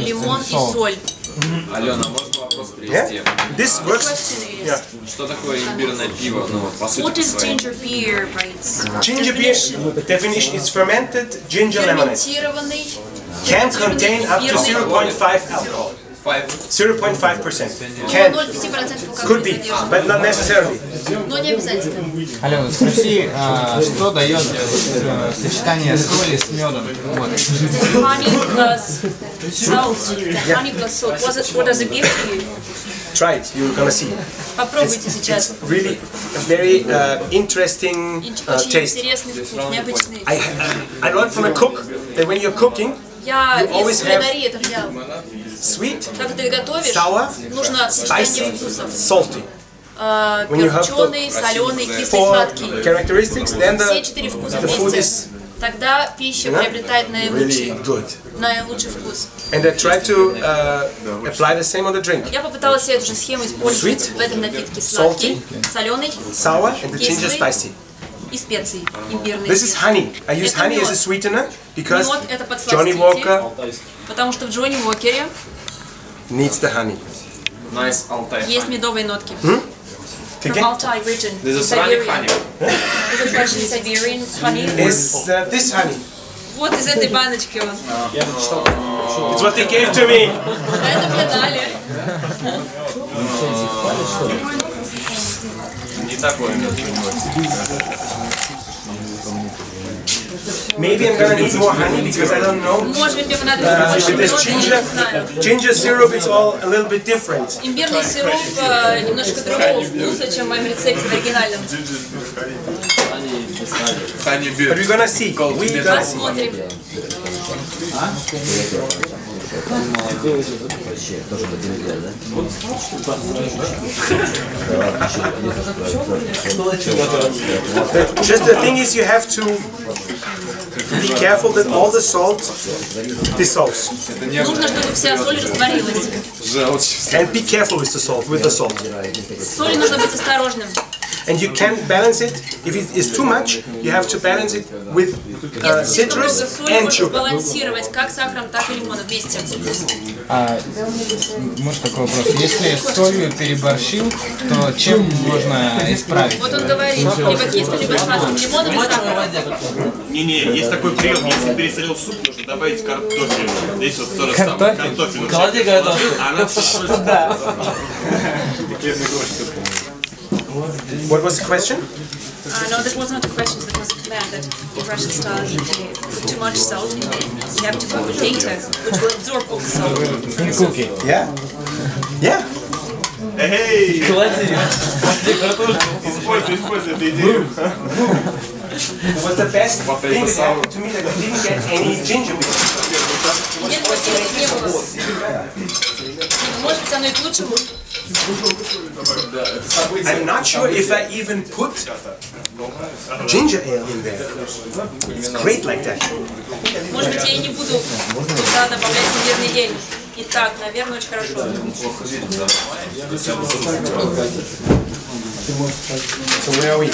лимон и соль. Алена, можно вопрос Yeah, привести? this works. Yeah. Что такое имбирное пиво? Ну, по сути What is своей. ginger beer, right? Ginger beer definition is fermented ginger lemonade. Ферментированный. Can contain up to 0.5 alcohol. 0.5%. Can, 0,5% could be, but not necessarily. но не обязательно. Алена, спроси, что дает сочетание соли с медом? Вот. Honey plus salt. The honey plus salt. What does it give to you? Try it, you're gonna see. Попробуйте сейчас. It's really a very interesting Очень taste. интересный вкус, необычный. I learned from a cook that when you're cooking, Я you из always have кулинарии это взял. sweet, Когда ты готовишь, sour, нужно сочетание spicy, вкусов. salty. When you have Перченый, соленый, кислый, four сладкий. characteristics, then Все 4 вкуса the food вместе. is Тогда пища приобретает really наилучший good. вкус. And I try to apply the same on the drink. Я попыталась эту же схему использовать Sweet, в этом напитке. Сладкий, соленый Sour and the ginger Кислый. spicy. и специи, имбирные This is специи. honey. I use Это honey as a мед. sweetener because Мед это Johnny подсластитель, Walker потому что в Джонни Уокере needs the honey. Nice Altai. есть медовые нотки. From Okay? Altai region, This is running Siberian. honey. Is it Russian Siberian honey? Is this honey? Вот из этой баночки он. It's what they gave to me. Это мне дали. Не такой мед. Maybe I'm gonna need more honey because I don't know. Может быть, мне понадобится больше With this меда, я ginger, не знаю. ginger syrup, it's all a little bit different. Имбирный сироп немножко другого вкуса, чем в моем рецепте в оригинальном. Honey But beer. we're gonna see. We're gonna see. Посмотрим. Just the thing is, you have to be careful that all the salt dissolves. Нужно, чтобы вся соль растворилась. And be careful with the salt. С солью нужно быть осторожным. And you can't balance it. If it is too much, you have to balance it with Если слишком много citrus соли, and можно sugar. сбалансировать как сахаром, так и лимоном вместе. Может такой вопрос. Если с солью переборщил, то чем можно исправить? Вот он говорит, либо кислый, либо сладкий, лимоном и сахаром. Не-не, есть такой прием, если пересолил суп, нужно добавить картофель. Здесь вот то же самое. Картофель. Клади готов. What was the question? No, that was not a question, that was a command that in Russian style, if you put too much salt in it, you have to put potato, which will absorb all the salt. Куки. Yeah. Yeah. Эй! Клади. Используй эту идею. It was the best thing that happened to me that I didn't get any ginger beer. Имбирного сиропа не было. Может быть, оно и к лучшему. I'm not sure if I even put ginger ale in there. It's great like that. Может быть, я и не буду туда добавлять имбирный гель. Итак, наверное, очень хорошо. So where are we?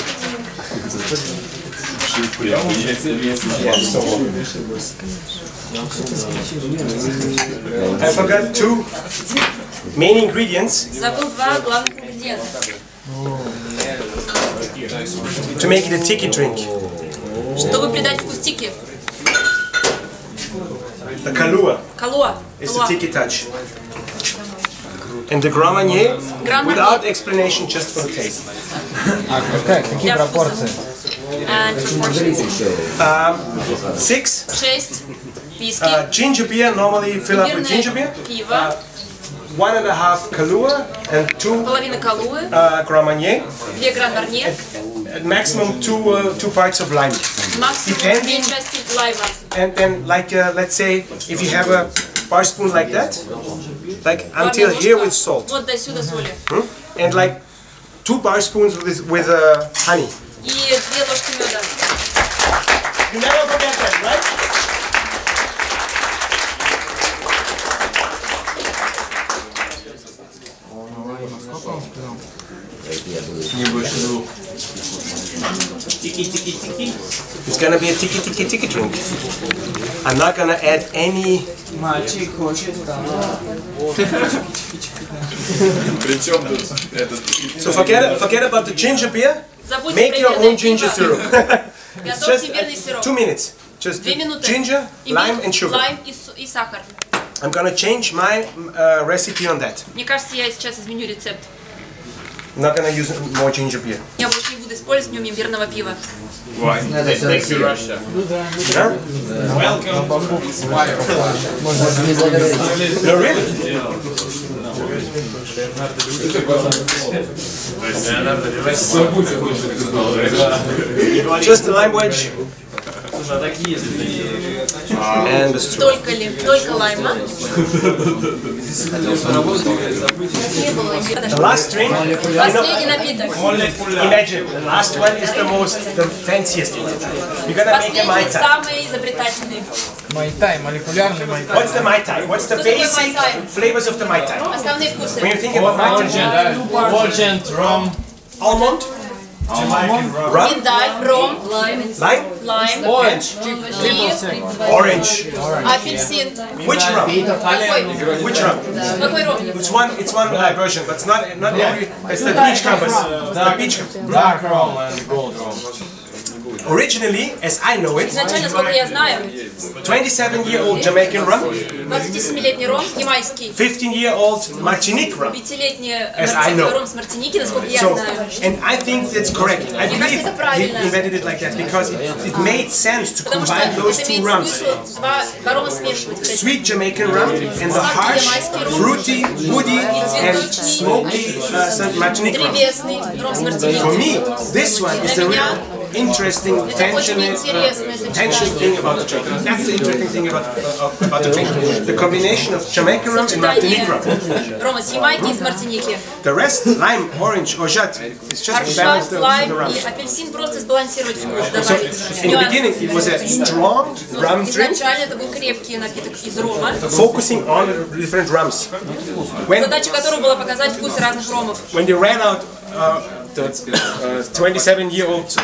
I forgot two main ingredients Забыл два главных ингредиента. to make it a tiki drink. Чтобы придать вкус тики. The Kahlua Калуа. is the tiki touch. And the Grand Marnier, without explanation, just for the taste. Какие пропорции? And proportions. 6 6 виски. ginger beer, normally fill up with ginger beer. Имбирное пиво. 1.5 Kahlua and 2 Половина калуы. Grand Marnier. 2 Гран Марнье. At maximum two parts of lime. Максимум Depending. 2 части лайма. And then, like, let's say, if you have a bar spoon like that, like until here with salt. Вот до сюда соли. And like 2 bar spoons with honey. И 2 ложки меда. You never forget that, right? It's gonna be a tiki drink. I'm not gonna add any. Мальчик хочет So forget about the ginger beer. Забудьте Make your про own ginger syrup. It's just Готовьте верный сироп. 2 minutes. Just 2 минуты. ginger, lime, and sugar. Лайм и сахар. I'm gonna change my recipe on that. Мне кажется, я сейчас изменю рецепт. I'm not gonna use more ginger beer. Я больше не буду использовать в нем имбирного пива. Why? Thank you, Russia. Huh? Можно не благодарить. No, really? Just the lime wedge. And the straw. Только лайма. The last drink, Последний напиток. imagine, the last one is the fanciest one. You're gonna make a Mai Последний Tai. самый изобретательный. Майтай, молекулярный майтай. What's the Mai Tai? What's the Что такое basic Mai Tai? flavors of the Mai Tai? Основные вкусы. When you think about Mai Tai, Orgeant, rum, almond, rum, Миндаль, ром, lime, лайм, orange, и orange. апельсин. Which rum? Какой? Which rum? Какой ром? It's one version, but it's not every. It's the beach campus. The beach. dark rum and gold rum. Originally, as I know it, Изначально, сколько я знаю, 27-year-old Jamaican rum, 27-летний ром, ямайский, 15-year-old Martinique rum. 5-летний As I know. ром с Мартиники, насколько я So, знаю. and I think that's correct. I Мне кажется, believe это he правильно. invented it like that because it made sense to Потому что combine those это two имеет rums. смысл два рома смешивать. Sweet Jamaican rum and the harsh, fruity, woody, and smoky Martinique rum. Древесный ром с For Мартиники. me, this one is the real interesting tension thing about the drink. That's the interesting thing about the drink. The combination of Jamaican rum and Martinique rum. Рома с Ямайки и с Мартиники. The rest, lime, orange, or jat, it's just to balance Аршат, the лайм rums. и апельсин просто сбалансировать вкус, So, добавить in the нюансы. beginning, it was a strong rum drink, Изначально это был крепкий напиток из рома, focusing on the different rums. When задача которого была показать вкусы разных ромов. they ran out, the 27-year-old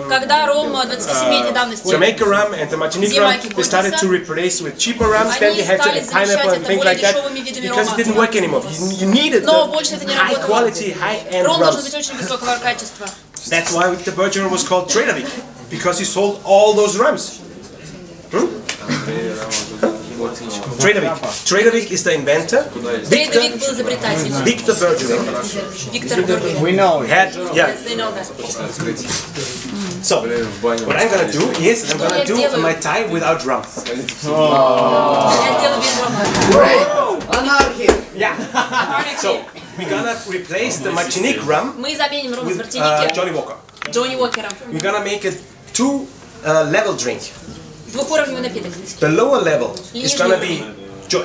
Когда ром 27-летней давности Jamaica rum and the Martinique rum, they started to replace with cheaper rums. Then they had to add pineapple and things like that because it didn't work anymore. You needed Но the больше это не high работало. quality, high-end Ром должен быть rums. очень высокого качества. That's why the Bergeron was called Trader Vic, because he sold all those rums. Trader Vic. Trader Vic is the inventor. Трейдер Вик был изобретатель. Victor Bergeron Виктор Бергер. We know it. had, yeah. They know that. So, what I'm gonna do is I'm gonna do my Thai without rum. Я сделаю без рома. Анархия! Yeah. So, we're gonna replace the Martinique rum Мы заменим ром с with Мартиники Johnny Walker. Джонни Уокером. We're gonna make a two-level drink. Двухуровневый напиток. The lower level is gonna be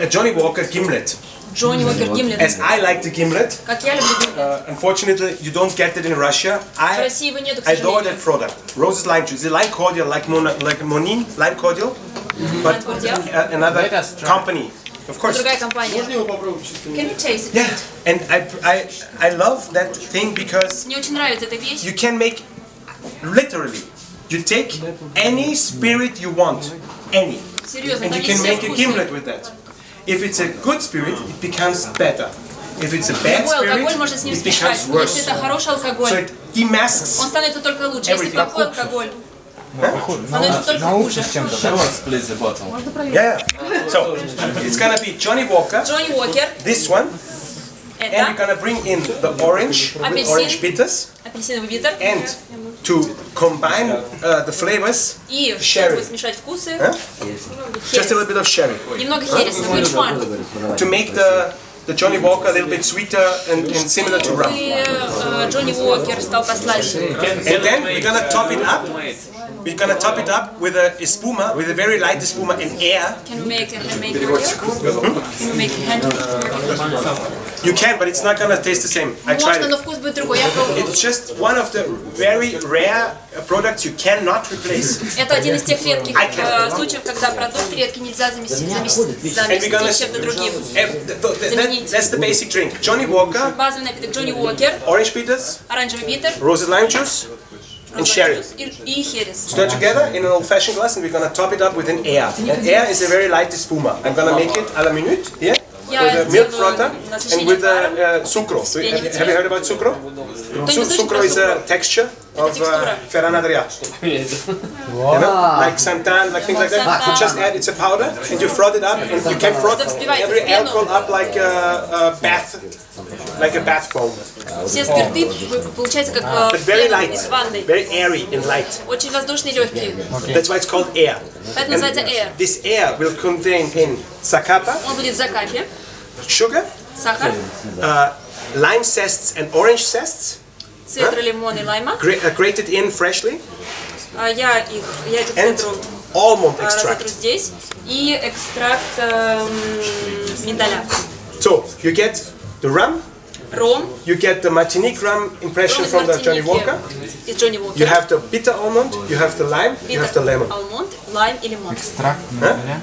a Johnny Walker gimlet. Джонни Уокер Гимлет. As I like the gimlet, Как я люблю гимлет. unfortunately you don't get it in Russia. В I России его нету, к adore сожалению. that product. Rose's lime juice. The lime cordial, like Monin lime cordial, but Lime cordial. Another Let us try. company, of course. Другая компания. Can you taste it? Yeah, and I love that thing because Мне очень нравится эта вещь. you can make literally. You take any spirit you want, any, Серьезно, and там you есть can все make a вкусы. gimlet with that. If it's a good spirit, it becomes better. If it's a bad Любой spirit, алкоголь можно с ним it смешать. becomes Если worse. это хороший So алкоголь, it demasks. он становится только лучше. Если Everything. плохой алкоголь, становится только Научишь хуже. чем-то. Yeah. So it's gonna be Johnny Walker, Джонни Уокер, this one, and we're это gonna bring in the orange with Апельсин. orange bitters, апельсиновый битер. and to combine the flavors, И Sherry. чтобы смешать вкусы, Huh? just a little херес. bit of sherry, Немного хереса. Which one? to make the Johnny Walker a little bit sweeter and similar to rum. И Джонни Уокер стал послаще. And then we're gonna top it up we're gonna top it up with a espuma, with a very light espuma and air. Can we make a handmade burger? Can we make a handmade burger? You can, but it's not gonna taste the same. I tried Можно, но it. вкус будет другой. Я пробовала. It's just one of the very rare products you cannot replace. Это один из тех редких случаев, когда продукт редкий нельзя заместить чем-то другим. That's the basic drink. Johnny Walker, Базовый напиток Джонни Уокер, orange bitters, оранжевый биттер, rosy lime juice, and sherry. и херес. Stir together in an old-fashioned glass, and we're gonna top it up with an air. And air is a very light espuma. I'm gonna make it à la minute here. With a milk frother and with sucro. Have you heard about sucro? Sucro is a texture of Ferran Adrià. You know, like santan, like things like that. You just add, it's a powder, and you froth it up, and you can froth every alcohol up like a bath foam. Все спирты получается как But very light, из ванны. very airy and light. Очень воздушные, легкие. That's why it's called air. Это называется air. This air will contain in zacapa, Он будет в закапе, sugar, сахар, lime zests and orange zests, цедра, лимон и лайма. grated in freshly, Я эту and цедру almond разотру extract. здесь. И экстракт миндаля. So you get the rum, Ром. you get the Martinique rum impression Ром из from the Johnny Мартиники, Walker. из Джонни You Уокера. have the bitter almond, you have the lime, you have the lemon. Алмонд, лайм и лимон. Экстракт миндаля.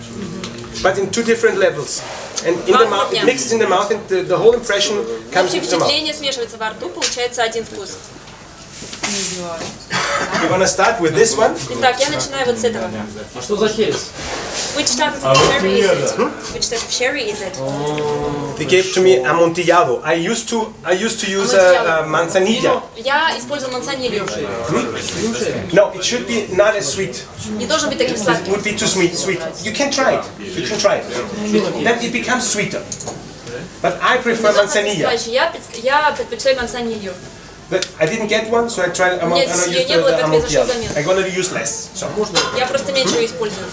But in two different levels. And in the mouth, it mixes in the mouth, and the whole impression comes Общее into the mouth. впечатление смешивается во рту, получается один вкус. We're gonna start with this one. Итак, я начинаю вот с этого. А что за херес? Which type of sherry is it? Which type of sherry is it? They gave to me amontillado. I used to use manzanilla. Я использую мансанилью. No, it should be not as sweet. Не должен быть таким It сладким. would be too sweet. You can try it. You can try it. Then it becomes sweeter. But I prefer manzanilla. Я предпочитаю мансанилью. But I didn't get one, so I tried. I'm Нет, gonna ее use не было, the поэтому я зашел amontillado. замену. I'm gonna use less. So. Я просто меньше ее использую.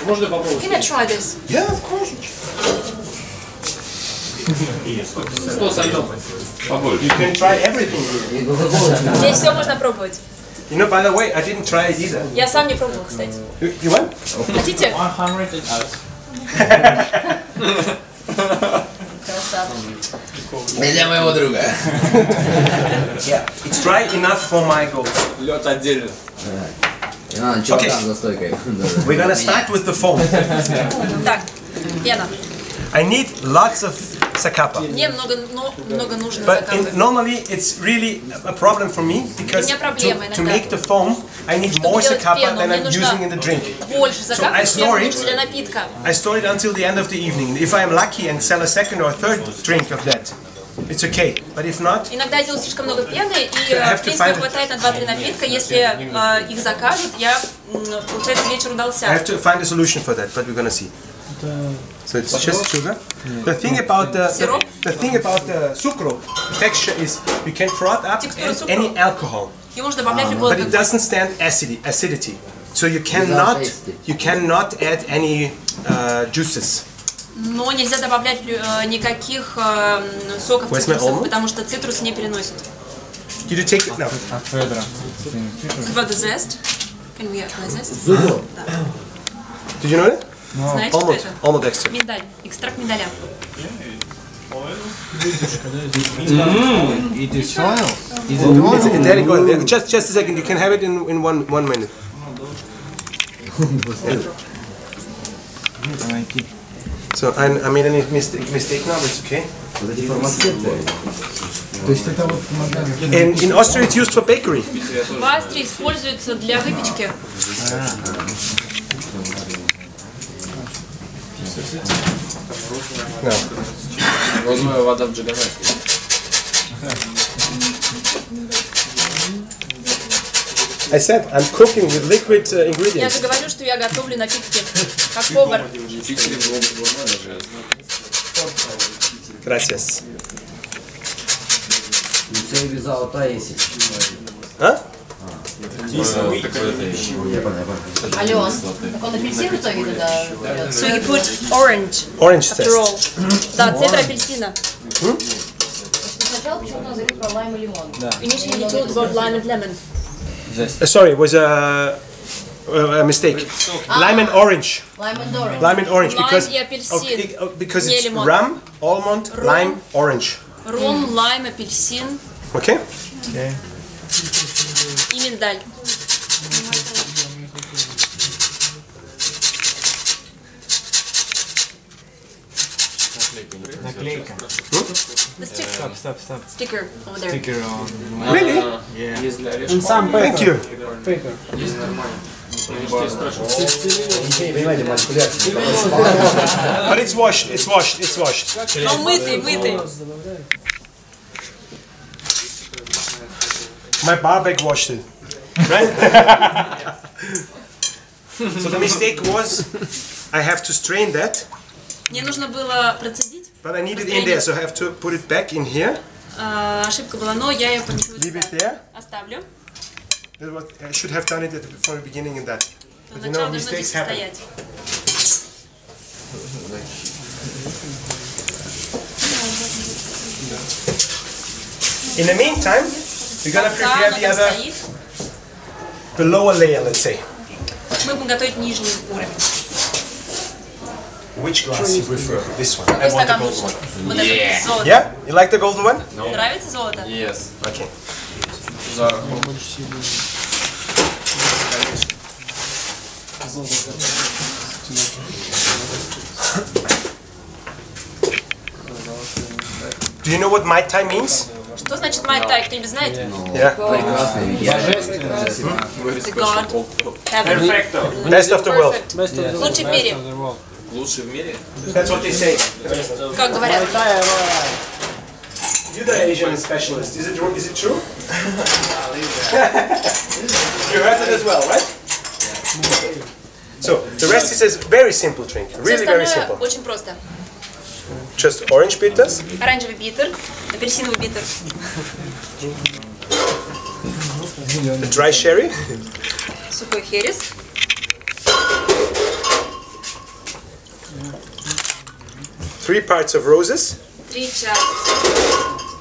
Можно попробовать? Can I try this? Yeah, of course. Что сойдем? You can try everything. Здесь все можно пробовать. You know, by the way, I didn't try it either. Я сам не пробовал, кстати. You want? Хотите? 100. Для моего друга. Yeah, it's dry enough for my goals. Лед отдельно. Okay. We're gonna start with the foam. Так, пена. I need lots of zacapa. Мне много нужно But закапывать. normally it's really a problem for me because to make the foam I need more zacapa than I'm using in the drink. Больше So закапывать, I store чем it. для напитка. I store it until the end of the evening. If I'm lucky and sell a second or third drink of that, it's okay. But if not, Иногда я делаю слишком много пены, и have в to принципе find- хватает на 2-3 напитка. Если их закажут, я, получается, вечер I удался. have to find a solution for that. But we're gonna see. So it's just sugar. The thing about the sucro texture is you can froth up any alcohol, И можно добавлять любой but it алкоголь. doesn't stand acidity. So you cannot add any juices. Но нельзя добавлять никаких соков Where's my цитрусов, almond? потому что цитрус не переносит. Did you take it? No. What is zest? Can we apply zest? Did you know that? Знаете, что Almond. это? Almond extract. Миндаль. Экстракт миндаля. It is soil? Is it oil? There you go. Just a second. You can have it in one minute. So I made a mistake now, but it's okay. In Austria, it's used for bakery. В Австрии используется для выпечки. No. Розовая вода в Джаганате. I said I'm cooking with liquid Я ingredients. же говорю, что я готовлю напитки, как повар. Gracias. Алло, Алло. так он апельсин в итоге туда? So you put orange Orange after zest. all. Да, цедра апельсина. Сначала почему-то говорит про лайм и лимон. Initially you told about lime and lemon. Sorry, it was Mistake. Lime and orange. Lime and orange. Lime and orange because Лайм и апельсин. because Не it's лимон. rum, almond, lime, orange. Ром, лайм, апельсин Okay? и миндаль. Наклейка. The sticker. Стоп. Sticker over there. Sticker on. Really? Yeah. And some paper. Thank you. Paper. But it's washed. It's washed. It's washed. Но мытый. My barbecue washed it. Right? So the mistake was I have to strain that, Мне нужно было процедить. but I need it in there, so I have to put it back in here. Ошибка была, но я ее помещу. Leave it there. Оставлю. That's what I should have done it at the very beginning in that. But you know, Сначала должно mistakes здесь happen. стоять. In the meantime, we're gonna Пока prepare оно the там other, стоит, the lower layer, let's say. мы будем готовить нижний уровень. Which glass you prefer? This one. I Какой want the стакан gold лучше? one. Вот этот золото. Yeah? You like the gold one? Нравится золото? Yes. Okay. Do you know what my time means? Что значит майтай? Кто-нибудь знает? Yeah. The God, heaven, Best of the world. лучший в мире. Лучший в мире? That's what they say. Как говорят. You're the Asian specialist. Is it true? You heard it as well, right? So the rest is a very simple drink. Really very Все simple. остальное очень просто. Just orange bitters. Оранжевый биттер, апельсиновый биттер, The dry sherry. сухой херес, Three parts of roses. 3 части.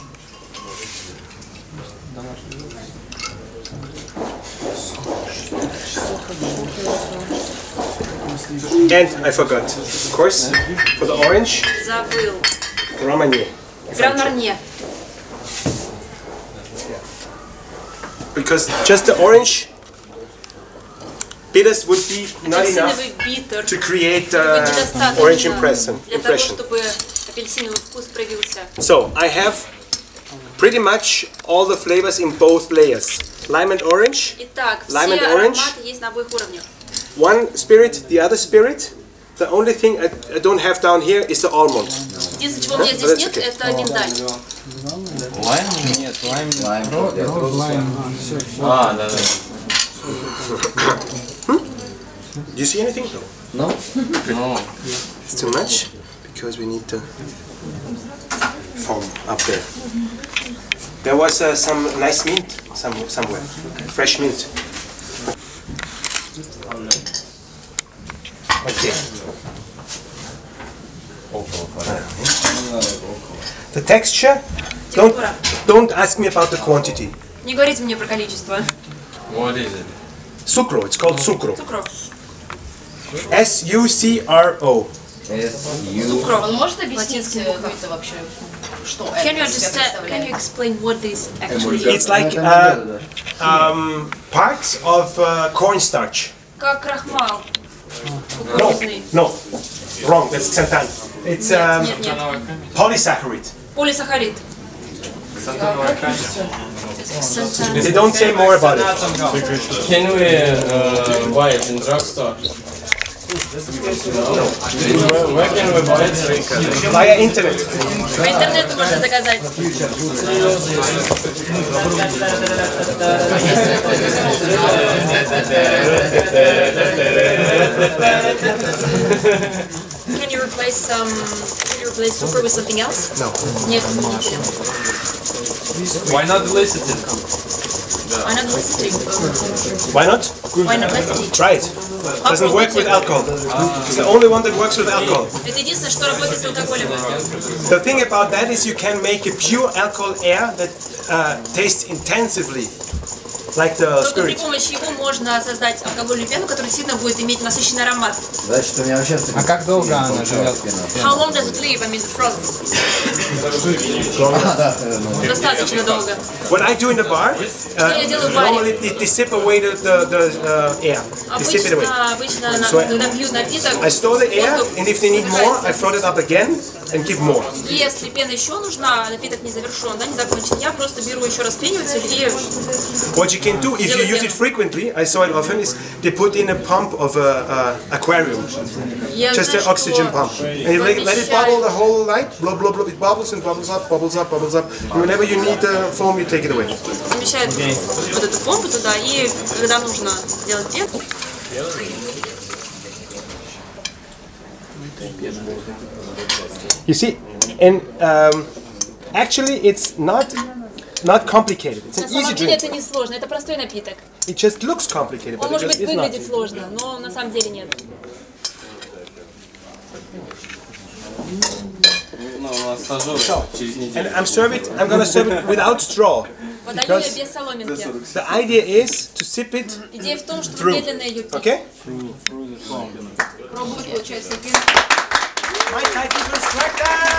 And I forgot, of course, for the orange, Забыл. Romagné. Гран Марнье. Because just the orange bitters would be not enough Апельсиновый биттер. to create Недостаточно orange impression. для того, чтобы апельсиновый вкус проявился. So I have pretty much all the flavors in both layers. Lime and orange, Итак, все Lime and orange. ароматы есть на обоих уровнях. one spirit, the other spirit. The only thing I don't have down here is the almond. Единственное, чего у меня здесь нет, это миндаль. Лайм? Нет, лайм. Да. Do you see anything? No. Ну, It's too much because we need the foam up there. There was some nice mint somewhere, fresh mint. Okay. The texture. Don't ask me about the quantity. Не говорите мне про количество. what is it? Sucro. It's called sucro. Цукро. S-U-C-R-O. Цукро. Он может объяснить, это вообще, что это Can you из себя understand? Can you представляет? explain what this actually is? It's like parts of cornstarch. Как крахмал. No, Кукурузный. no, wrong. That's xanthan. It's Нет. polysaccharide. Полисахарид. They don't say more about it. Can we buy it in drugstore? Where can we buy it? Via internet. По интернету можно заказать. Can you replace sugar with something else? No. Нет, заменителя. Why not lecithin? Why not lecithin? Why not? Why not lecithin? Try it. Doesn't work with alcohol. It's the only one that works with alcohol. Это единственное, что работает с алкоголем. The thing about that is you can make a pure alcohol air that tastes intensively. like the Только при spirit. помощи его можно создать алкогольную пену, которая действительно будет иметь насыщенный аромат. Значит, у меня вообще... А как долго она живет? How long does it live? I mean, the frost. Достаточно долго. What I do in the bar, я делаю в баре? normally they sip away the air. They sip it away. Обычно, So когда пьют напиток, I store the air, and if they need more, I float it up again and give more. если пена еще нужна, напиток не завершен, да, не закончен, я просто беру еще распениватель и... What you can do, if you use it frequently, I saw it often, is they put in a pump of a aquarium. Just an oxygen pump. And you let it bubble the whole night, blah, blah, blah, it bubbles and bubbles up, bubbles up, bubbles up. And whenever you need the foam, you take it away. Помещают вот эту помпу туда, и когда нужно делать пену... You see, and actually it's not complicated. It's На an easy самом деле drink. это не сложно, это простой напиток. It just looks complicated, but Он, может it быть, just is not. выглядит сложно, но на самом деле нет. And I'm gonna serve it without straw. Подаю я без соломинки. The idea is to sip it Идея в том, что through. медленно ее пить. Okay? Пробуй, получается, пену. My title is instructor!